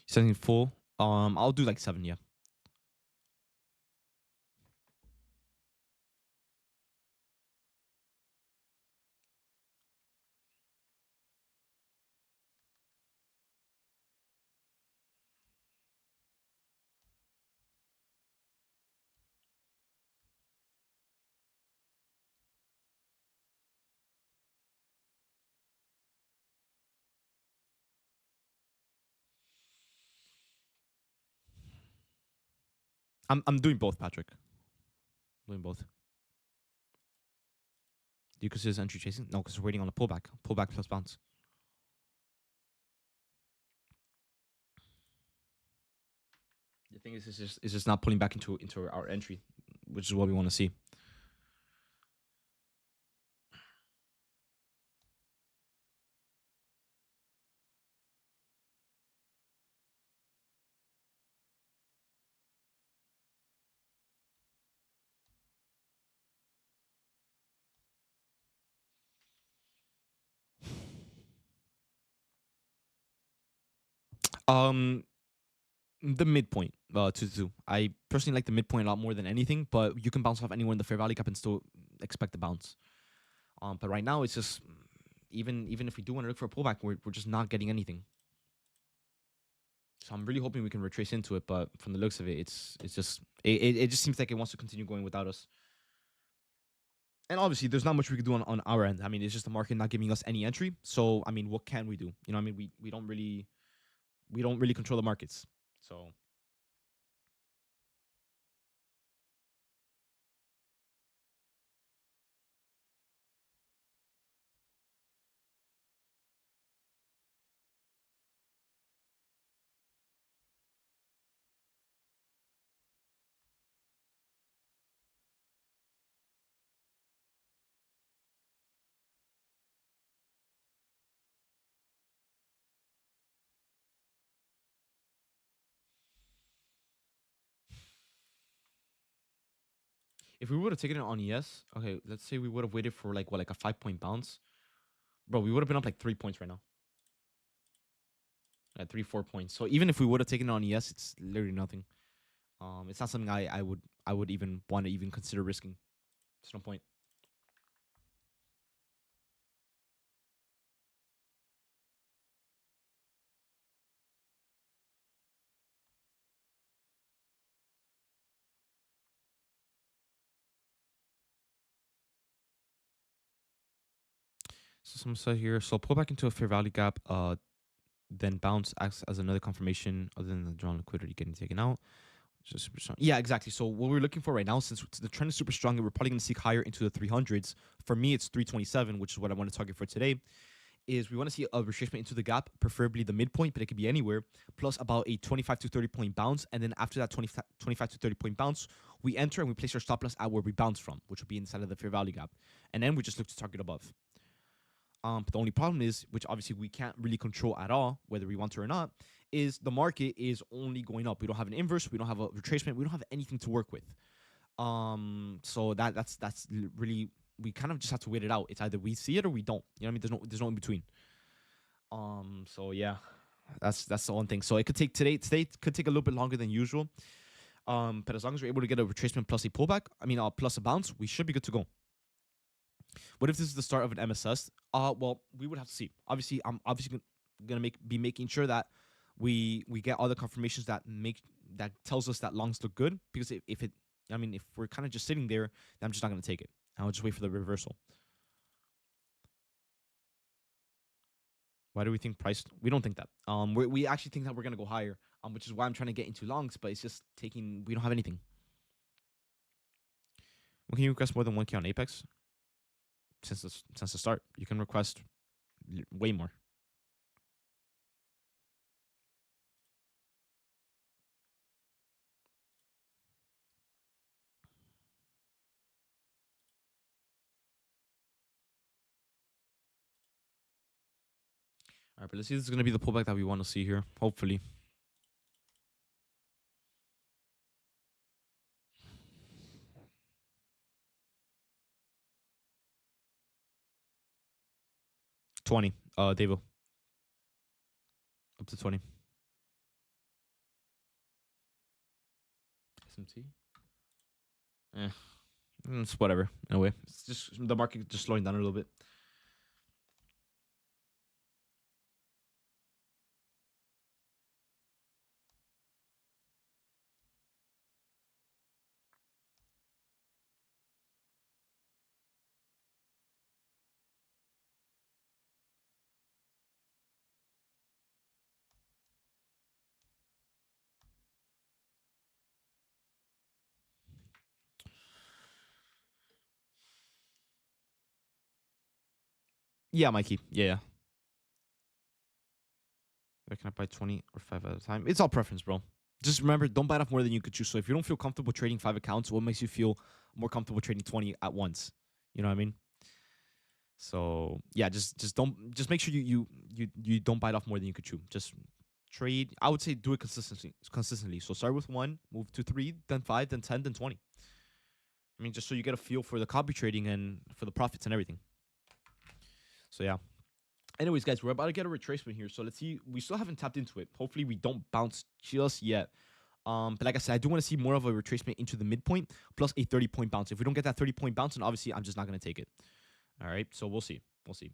Sending full. I'll do like 7. Yeah. I'm doing both, Patrick. I'm doing both. Do you consider this entry chasing? No, because we're waiting on a pullback. Pullback plus bounce. The thing is, it's just not pulling back into our entry, which is what we want to see. Um, the midpoint, 2 to 2. I personally like the midpoint a lot more than anything, but you can bounce off anywhere in the fair value gap and still expect a bounce. But right now it's just even if we do want to look for a pullback, we're just not getting anything. So I'm really hoping we can retrace into it, but from the looks of it, it just seems like it wants to continue going without us. And obviously, there's not much we can do on our end. I mean, it's just the market not giving us any entry. So I mean, what can we do? You know, I mean, we don't really control the markets. So if we would have taken it on ES, okay, let's say we would have waited for like a 5 point bounce, bro, we would have been up like 3 points right now, at 3 4 points. So even if we would have taken it on ES, it's literally nothing. It's not something I would even want to even consider risking. There's no point. So someone said here, so pull back into a fair value gap, then bounce acts as another confirmation other than the drawn liquidity getting taken out. Just super strong. Yeah, exactly. So what we're looking for right now, since the trend is super strong, and we're probably going to seek higher into the 300s. For me, it's 327, which is what I want to target for today. Is we want to see a retracement into the gap, preferably the midpoint, but it could be anywhere, plus about a 25 to 30 point bounce. And then after that 25 to 30 point bounce, we enter and we place our stop loss at where we bounce from, which will be inside of the fair value gap. And then we just look to target above. But the only problem is, which obviously we can't really control at all, whether we want to or not, is the market is only going up. We don't have an inverse, we don't have a retracement, we don't have anything to work with. So that's really, we kind of just have to wait it out. It's either we see it or we don't. You know what I mean? There's no in between. So yeah, that's the one thing. So it could take today could take a little bit longer than usual. But as long as we're able to get a retracement plus a pullback, plus a bounce, we should be good to go. What if this is the start of an MSS? Well, we would have to see. Obviously, I'm obviously gonna be making sure that we get all the confirmations that tells us that longs look good. Because if we're kind of just sitting there, then I'm just not gonna take it. I'll just wait for the reversal. Why do we think price? We don't think that. We actually think that we're gonna go higher. Which is why I'm trying to get into longs, but it's just taking. We don't have anything. When can you request more than 1K on Apex? Since the start, you can request way more. All right, but let's see if this is going to be the pullback that we want to see here. Hopefully. $20. Devo. Up to 20. SMT. It's whatever. Anyway, it's just the market just slowing down a little bit. Yeah, Mikey. Yeah. Where can I buy 20 or 5 at a time? It's all preference, bro. Just remember, don't bite off more than you could chew. So if you don't feel comfortable trading 5 accounts, what makes you feel more comfortable trading 20 at once? You know what I mean? So yeah, just make sure you don't bite off more than you could chew. Just trade. I would say do it consistently. So start with 1, move to 3, then 5, then 10, then 20. Just so you get a feel for the copy trading and for the profits and everything. So yeah. Anyways, guys, we're about to get a retracement here. So let's see. We still haven't tapped into it. Hopefully we don't bounce just yet. But like I said, I do want to see more of a retracement into the midpoint plus a 30-point bounce. If we don't get that 30-point bounce, then obviously I'm just not going to take it. All right. So we'll see. We'll see.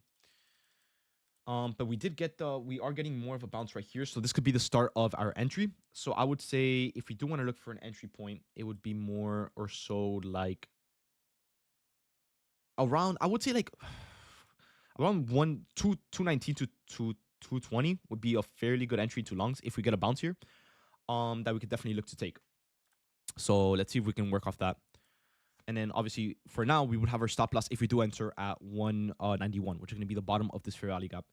But we are getting more of a bounce right here. So this could be the start of our entry. So I would say if we do want to look for an entry point, it would be more or so like around, I would say like around 219 to 220 would be a fairly good entry to longs if we get a bounce here. That we could definitely look to take. So let's see if we can work off that. And then obviously for now, we would have our stop loss if we do enter at 191, which is going to be the bottom of this fair value gap.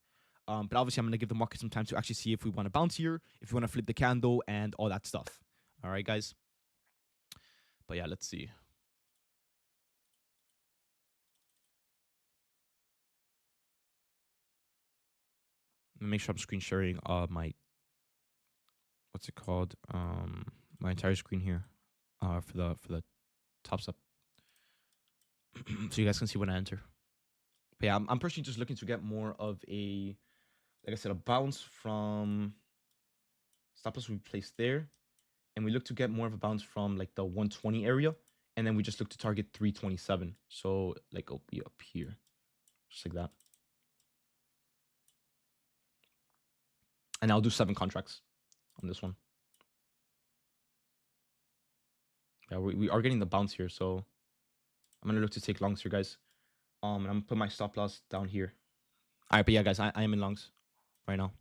But obviously I'm going to give the market some time to actually see if we want to bounce here, if we want to flip the candle and all that stuff. All right, guys. But yeah, let's see. Let me make sure I'm screen sharing my, what's it called? My entire screen here for the top step. So you guys can see when I enter. But yeah, I'm personally just looking to get more of a, like I said, a bounce from stop loss we placed there. And we look to get more of a bounce from like the 120 area. And then we just look to target 327. So like it'll be up here. Just like that. And I'll do 7 contracts on this one. Yeah, we are getting the bounce here. So I'm going to look to take longs here, guys. And I'm going to put my stop loss down here. All right, but yeah, guys, I am in longs right now.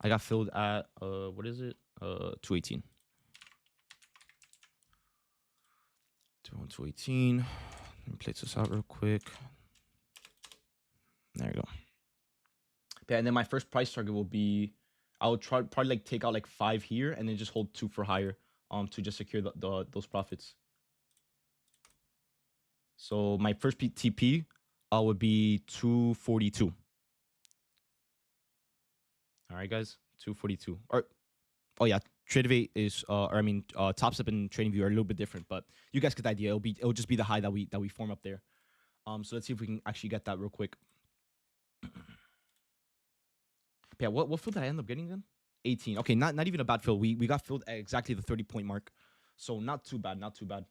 I got filled at what is it? 218. 218. Let me place this out real quick. There you go. Yeah, and then my first price target will be, I'll try probably like take out like 5 here and then just hold 2 for higher to just secure those profits. So my first TP would be 242. All right, guys, 242. Or oh yeah, TradeVate is or I mean Top Step and TradingView are a little bit different, but you guys get the idea. It'll just be the high that we form up there. So let's see if we can actually get that real quick. Yeah, what fill did I end up getting then? 18. Okay, not even a bad fill. We got filled at exactly the 30-point mark. So not too bad, not too bad.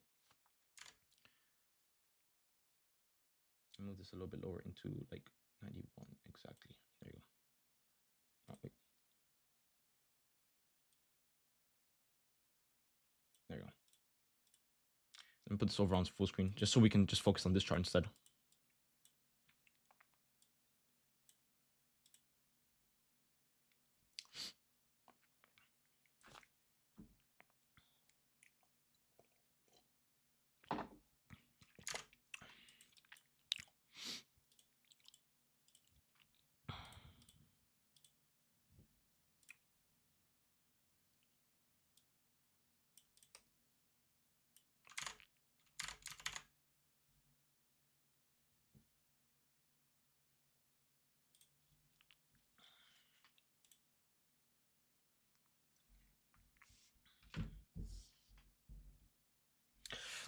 I'll move this a little bit lower into like 91 exactly. There you go. Oh, wait. There you go. Let me put this over on full screen just so we can just focus on this chart instead.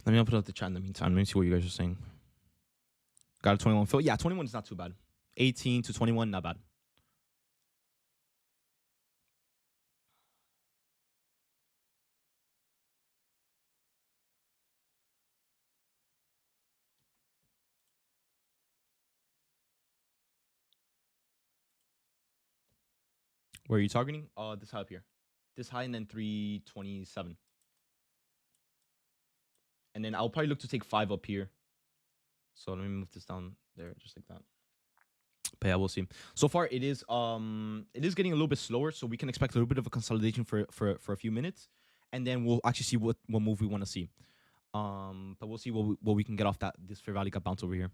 Let me open up the chat in the meantime. Let me see what you guys are saying. Got a 21 fill. Yeah, 21 is not too bad. 18 to 21, not bad. Where are you targeting? This high up here. This high and then 327. And then I'll probably look to take 5 up here. So let me move this down there just like that. But yeah, we'll see. So far it is getting a little bit slower, so we can expect a little bit of a consolidation for a few minutes, and then we'll actually see what move we want to see. But we'll see what we can get off this fair value gap bounce over here.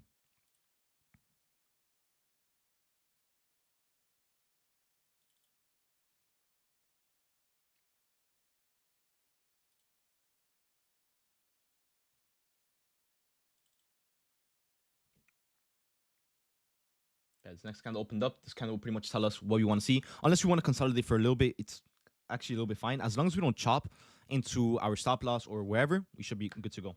Yeah, this next candle opened up. This candle will pretty much tell us what we want to see. Unless we want to consolidate for a little bit, it's actually a little bit fine. As long as we don't chop into our stop loss or wherever, we should be good to go.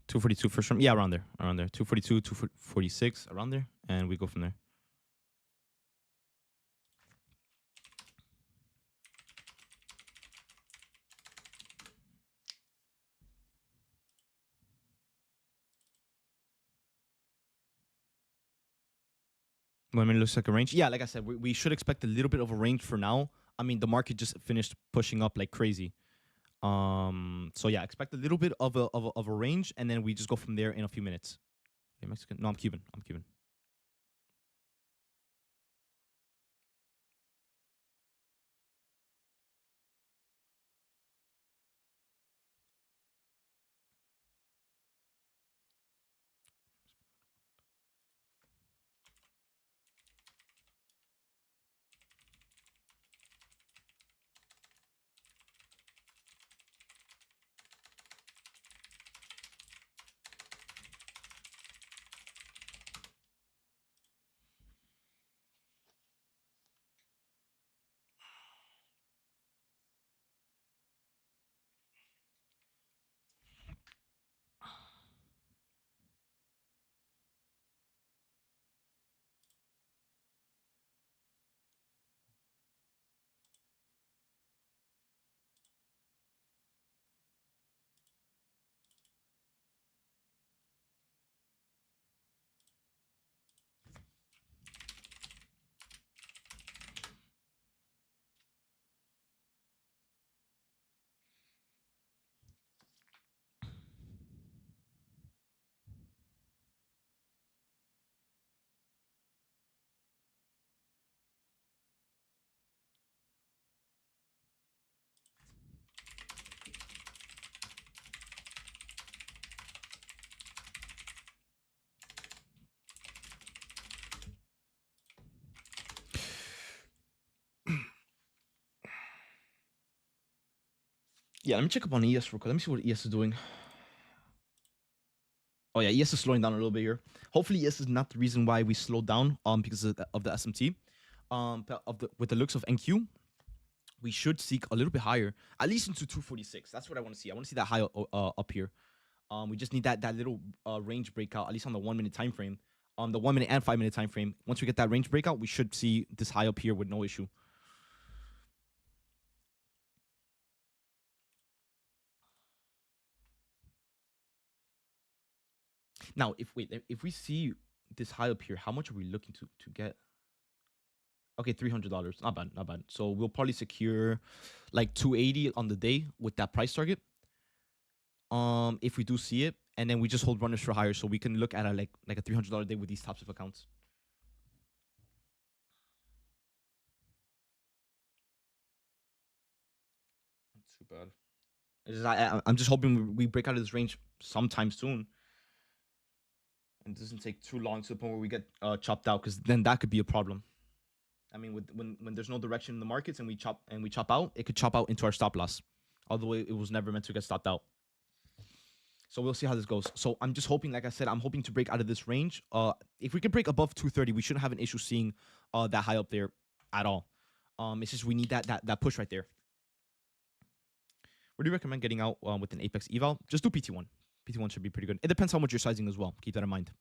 $242 for sure. Yeah, around there. 242, 246, around there, and we go from there. When it looks like a range, yeah, like I said, we should expect a little bit of a range for now. I mean, the market just finished pushing up like crazy. So yeah, expect a little bit of a range, and then we just go from there in a few minutes. Okay, Mexican? No, I'm Cuban. I'm Cuban. Yeah, let me check up on ES real quick. Let me see what ES is doing. Oh yeah, ES is slowing down a little bit here. Hopefully, ES is not the reason why we slowed down. Because of the SMT. With the looks of NQ, we should seek a little bit higher, at least into 246. That's what I want to see. I want to see that high up here. We just need that little range breakout, at least on the 1 minute time frame. The 1 minute and 5 minute time frame. Once we get that range breakout, we should see this high up here with no issue. Now, if we see this high up here, how much are we looking to get? Okay, $300. Not bad, not bad. So we'll probably secure like 280 on the day with that price target. If we do see it, and then we just hold runners for higher, so we can look at a $300 day with these types of accounts. Not too bad. I'm just hoping we break out of this range sometime soon, and it doesn't take too long to the point where we get chopped out, because then that could be a problem. I mean, when there's no direction in the markets and we chop out, it could chop out into our stop loss. Although it was never meant to get stopped out. So we'll see how this goes. So I'm just hoping, like I said, I'm hoping to break out of this range. If we can break above 230, we shouldn't have an issue seeing that high up there at all. It's just we need that push right there. What do you recommend getting out with an Apex eval? Just do PT1. PT1 should be pretty good. It depends how much you're sizing as well. Keep that in mind.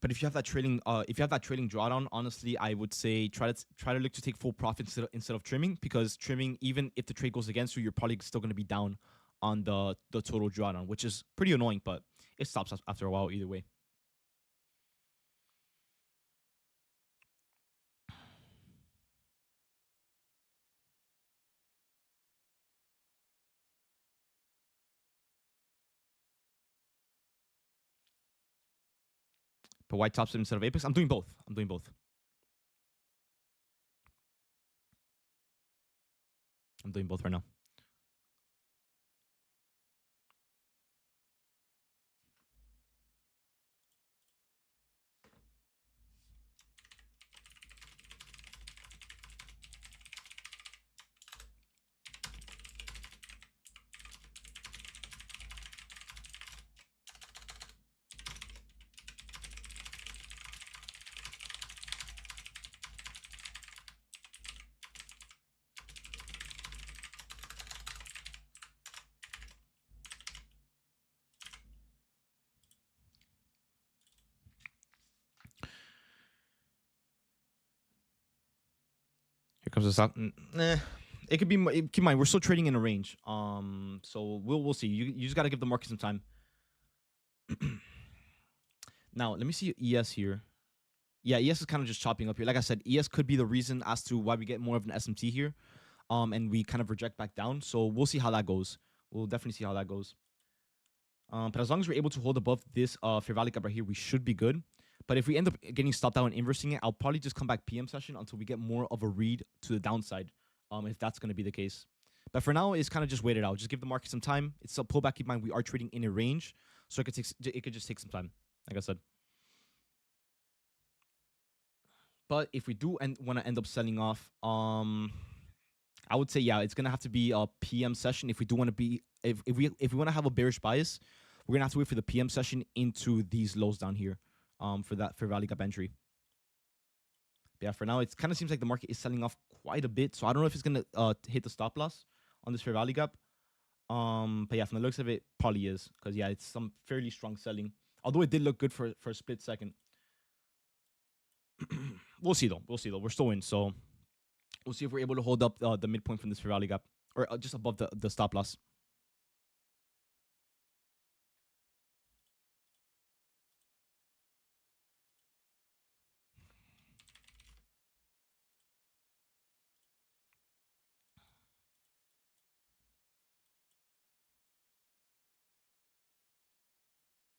But if you have that trailing drawdown, honestly, I would say try to look to take full profit instead of trimming, because trimming, even if the trade goes against you, you're probably still going to be down on the total drawdown, which is pretty annoying, but it stops after a while either way. But white tops instead of Apex, I'm doing both. I'm doing both. I'm doing both right now. Here comes the stock. It could be. Keep in mind, we're still trading in a range. So we'll see. You just got to give the market some time. Now let me see ES here. Yeah, ES is kind of just chopping up here. Like I said, ES could be the reason as to why we get more of an SMT here. and we kind of reject back down. So we'll see how that goes. We'll definitely see how that goes. But as long as we're able to hold above this fair value gap right here, we should be good. But if we end up getting stopped out and inversing it, I'll probably just come back PM session until we get more of a read to the downside, if that's going to be the case. But for now, it's kind of just wait it out. Just give the market some time. It's a pullback. Keep in mind, we are trading in a range, so it could just take some time, like I said. But if we do want to end up selling off, I would say yeah, it's gonna have to be a PM session if we do want to be if we want to have a bearish bias, we're gonna have to wait for the PM session into these lows down here, for that fair value gap entry. But yeah, for now it kind of seems like the market is selling off quite a bit, so I don't know if it's gonna hit the stop loss on this fair value gap. But yeah, from the looks of it, probably is because yeah, it's some fairly strong selling. Although it did look good for a split second. We'll see though. We'll see though. We're still in, so we'll see if we're able to hold up the midpoint from this fair value gap or just above the stop loss.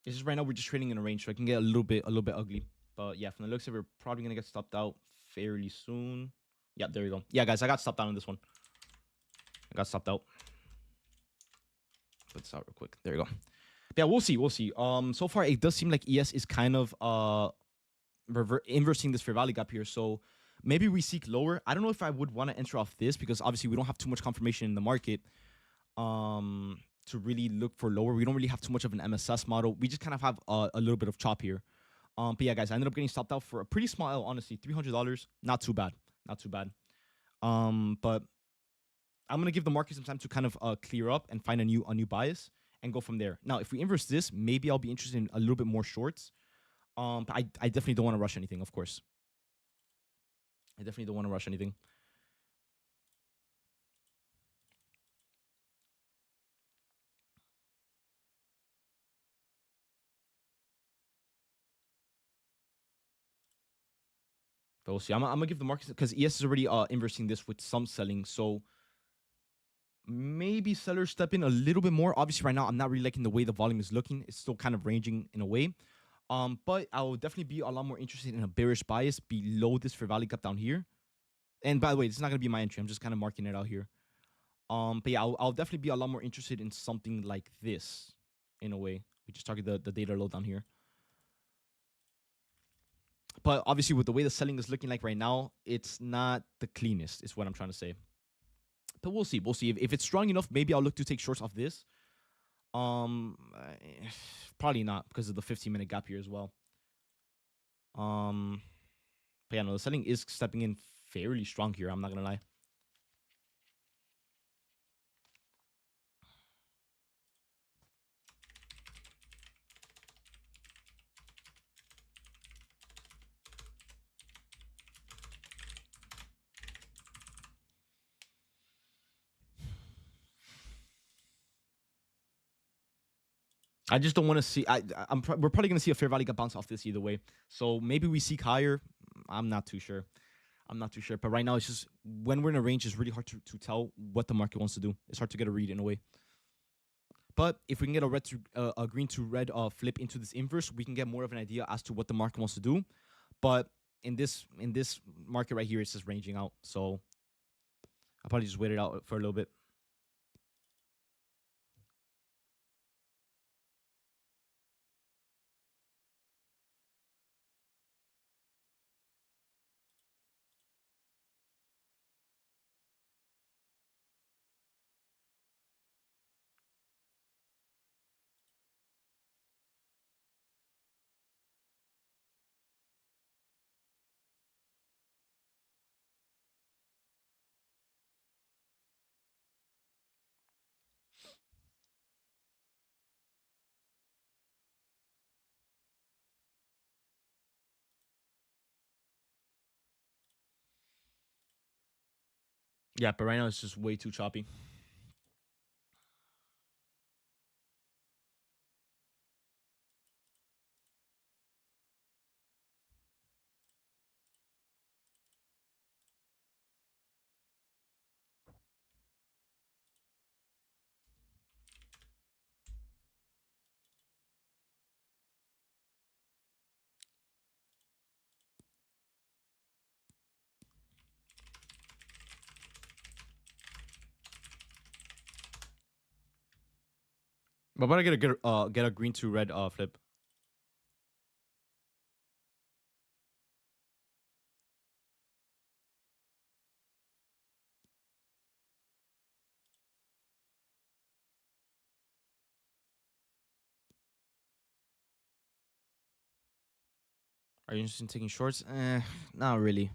It's just right now we're just trading in a range, so it can get a little bit ugly. But yeah, from the looks of it, we're probably gonna get stopped out fairly soon. Yeah, there we go. Yeah, guys, I got stopped out on this one. I got stopped out. Put this out real quick. There you go. Yeah, we'll see. We'll see. So far it does seem like ES is kind of inversing this fair value gap here. So maybe we seek lower. I don't know if I would want to enter off this because obviously we don't have too much confirmation in the market. To really look for lower. We don't really have too much of an MSS model. We just kind of have a little bit of chop here. But yeah, guys, I ended up getting stopped out for a pretty small L, honestly. $300. Not too bad. Not too bad. But I'm gonna give the market some time to kind of clear up and find a new bias and go from there. Now, if we inverse this, maybe I'll be interested in a little bit more shorts. But I definitely don't want to rush anything, of course. I definitely don't want to rush anything. But we'll see. I'm gonna give the market because ES is already inversing this with some selling, so maybe sellers step in a little bit more. Obviously, right now I'm not really liking the way the volume is looking. It's still kind of ranging in a way. But I will definitely be a lot more interested in a bearish bias below this fair value gap down here. And by the way, this is not gonna be my entry. I'm just kind of marking it out here. But yeah, I'll definitely be a lot more interested in something like this, in a way. We just target the data low down here. But obviously, with the way the selling is looking like right now, it's not the cleanest, is what I'm trying to say. But we'll see. We'll see. If it's strong enough, maybe I'll look to take shorts off this. Um, Probably not because of the 15-minute gap here as well. But yeah, no, the selling is stepping in fairly strong here. I'm not gonna lie. I just don't want to see. We're probably gonna see a fair value gap bounce off this either way. So maybe we seek higher. I'm not too sure. I'm not too sure. But right now, it's just when we're in a range, it's really hard to tell what the market wants to do. It's hard to get a read in a way. But if we can get a red to a green to red flip into this inverse, we can get more of an idea as to what the market wants to do. But in this market right here, it's just ranging out. So I'll probably just wait it out for a little bit. Yeah, but right now it's just way too choppy. But about to get a green to red flip. Are you interested in taking shorts? Not really.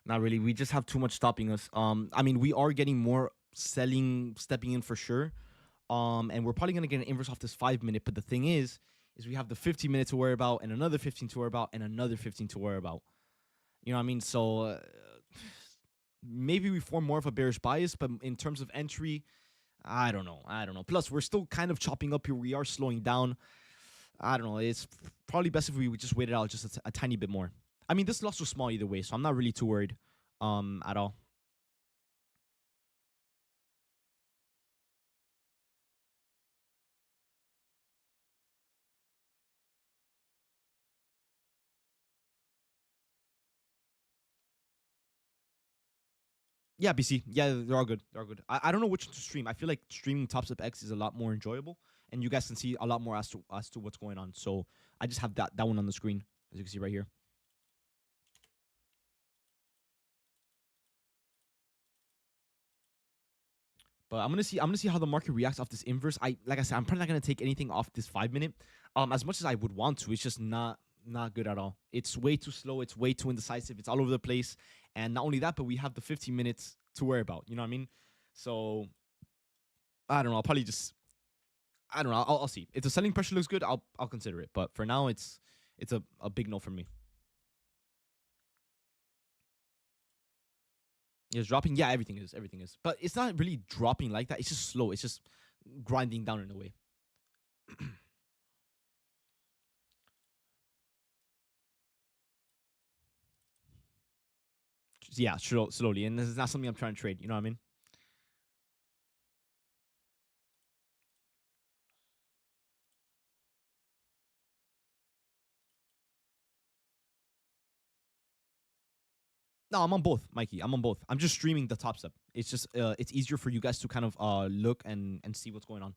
Not really. We just have too much stopping us. I mean, we are getting more selling stepping in for sure. And we're probably gonna get an inverse off this 5 minute. But the thing is we have the 15 minute to worry about, and another 15 to worry about, and another 15 to worry about. You know what I mean? So maybe we form more of a bearish bias, but in terms of entry, I don't know. I don't know. Plus, we're still kind of chopping up here. We are slowing down. I don't know. It's probably best if we would just wait it out just a tiny bit more. I mean, this loss was small either way, so I'm not really too worried at all. Yeah, BC. Yeah, they're all good. They're all good. I don't know which one to stream. I feel like streaming Tops Up X is a lot more enjoyable, and you guys can see a lot more as to what's going on. So I just have that one on the screen, as you can see right here. But I'm gonna see how the market reacts off this inverse. Like I said, I'm probably not gonna take anything off this 5 minute. As much as I would want to, it's just not good at all. It's way too slow. It's way too indecisive. It's all over the place. And not only that, but we have the 15 minutes to worry about. You know what I mean? So I don't know. I'll probably just I don't know. I'll see. If the selling pressure looks good, I'll consider it. But for now, it's a big no for me. It's dropping. Yeah, everything is. Everything is. But it's not really dropping like that. It's just slow. It's just grinding down in a way. Yeah, slowly. And this is not something I'm trying to trade. You know what I mean? No, I'm on both, Mikey. I'm on both. I'm just streaming the top step. It's just it's easier for you guys to kind of look and see what's going on.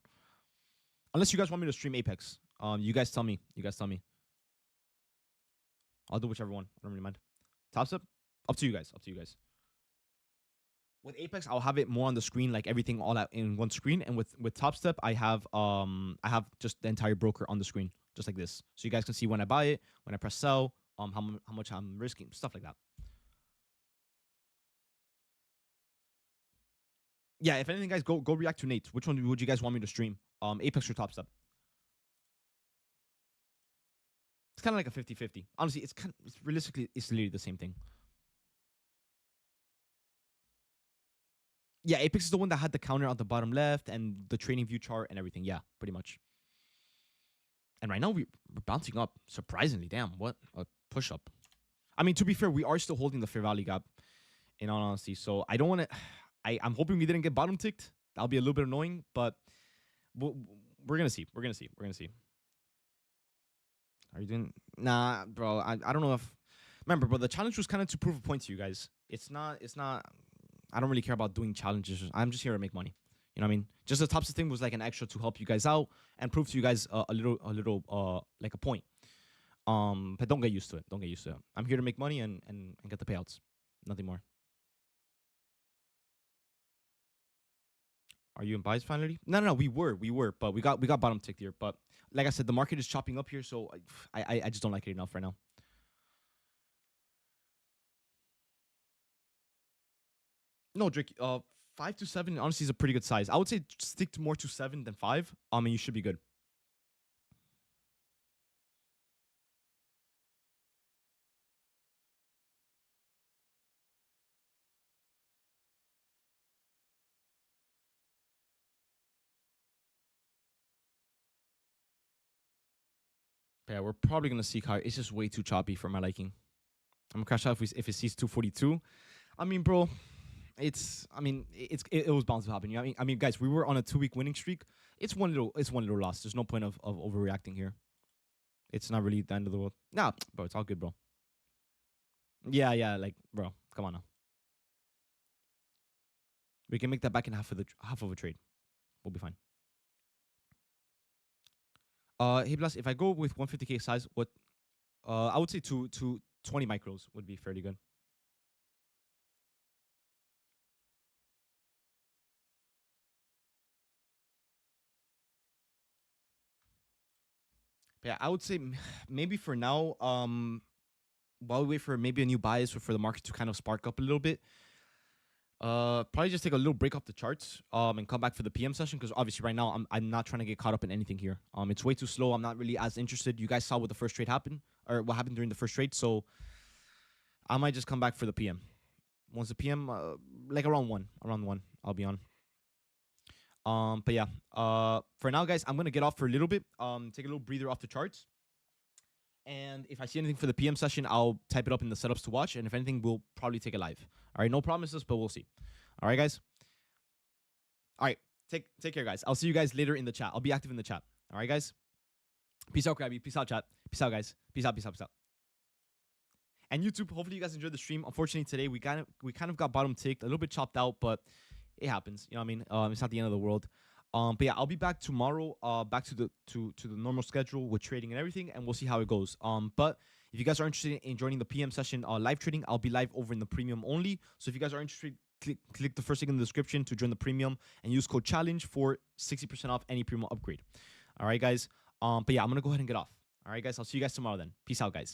Unless you guys want me to stream Apex. You guys tell me. You guys tell me. I'll do whichever one. I don't really mind. Top step? Up to you guys. Up to you guys. With Apex, I'll have it more on the screen, like everything all out in one screen. And with Top Step, I have just the entire broker on the screen, just like this. So you guys can see when I buy it, when I press sell, how much I'm risking, stuff like that. Yeah, if anything, guys, go react to Nate. Which one would you guys want me to stream? Apex or Top Step? It's kind of like a 50-50. Honestly, it's realistically it's literally the same thing. Yeah, Apex is the one that had the counter on the bottom left and the trading view chart and everything. Yeah, pretty much. And right now we're bouncing up surprisingly. Damn, what a push up. I mean, to be fair, we are still holding the fair value gap in all honesty. So I don't want to. I'm hoping we didn't get bottom ticked. That'll be a little bit annoying, but we'll, we're gonna see. We're gonna see. We're gonna see. Are you doing? Nah, bro. I don't know if. Remember, bro. The challenge was kind of to prove a point to you guys. It's not. It's not. I don't really care about doing challenges. I'm just here to make money. You know what I mean? Just the Tops thing was like an extra to help you guys out and prove to you guys a little like a point. But don't get used to it. Don't get used to it. I'm here to make money and get the payouts. Nothing more. Are you in buys finally? No. We were, but we got bottom ticked here. But like I said, the market is chopping up here, so I just don't like it enough right now. No, Drake. 5 to 7 honestly is a pretty good size. I would say stick to more to 7 than 5. And you should be good. But yeah, we're probably gonna see higher. It's just way too choppy for my liking. I'm gonna crash out if it sees 242. I mean, bro, it was bound to happen. You know what I mean, guys, we were on a 2 week winning streak. It's one little loss. There's no point of overreacting here. It's not really the end of the world. Nah, bro, it's all good, bro. Yeah, like, bro, come on now. We can make that back in half of a trade. We'll be fine. Hey plus, if I go with 150k size, what I would say to 20 micros would be fairly good. But yeah, I would say maybe for now, while we wait for maybe a new bias or for the market to kind of spark up a little bit, probably just take a little break off the charts, and come back for the PM session because obviously right now I'm not trying to get caught up in anything here. It's way too slow. I'm not really as interested. You guys saw what the first trade happened or what happened during the first trade, so I might just come back for the PM. Once the PM, like around one, I'll be on. But yeah, for now, guys, I'm gonna get off for a little bit. Take a little breather off the charts. And if I see anything for the PM session, I'll type it up in the setups to watch. And if anything, we'll probably take it live. All right, no promises, but we'll see. All right, guys. All right, take care, guys. I'll see you guys later in the chat. I'll be active in the chat. All right, guys. Peace out, Krabby. Peace out, chat. Peace out, guys. Peace out. Peace out. Peace out. And YouTube, hopefully you guys enjoyed the stream. Unfortunately, today we kind of got bottom ticked, a little bit chopped out, but it happens. You know what I mean? It's not the end of the world. But yeah, I'll be back tomorrow, back to the normal schedule with trading and everything, and we'll see how it goes. But if you guys are interested in joining the PM session live trading, I'll be live over in the premium only. So if you guys are interested, click the first link in the description to join the premium and use code challenge for 60% off any premium upgrade. All right, guys. But yeah, I'm gonna go ahead and get off. All right, guys. I'll see you guys tomorrow then. Peace out, guys.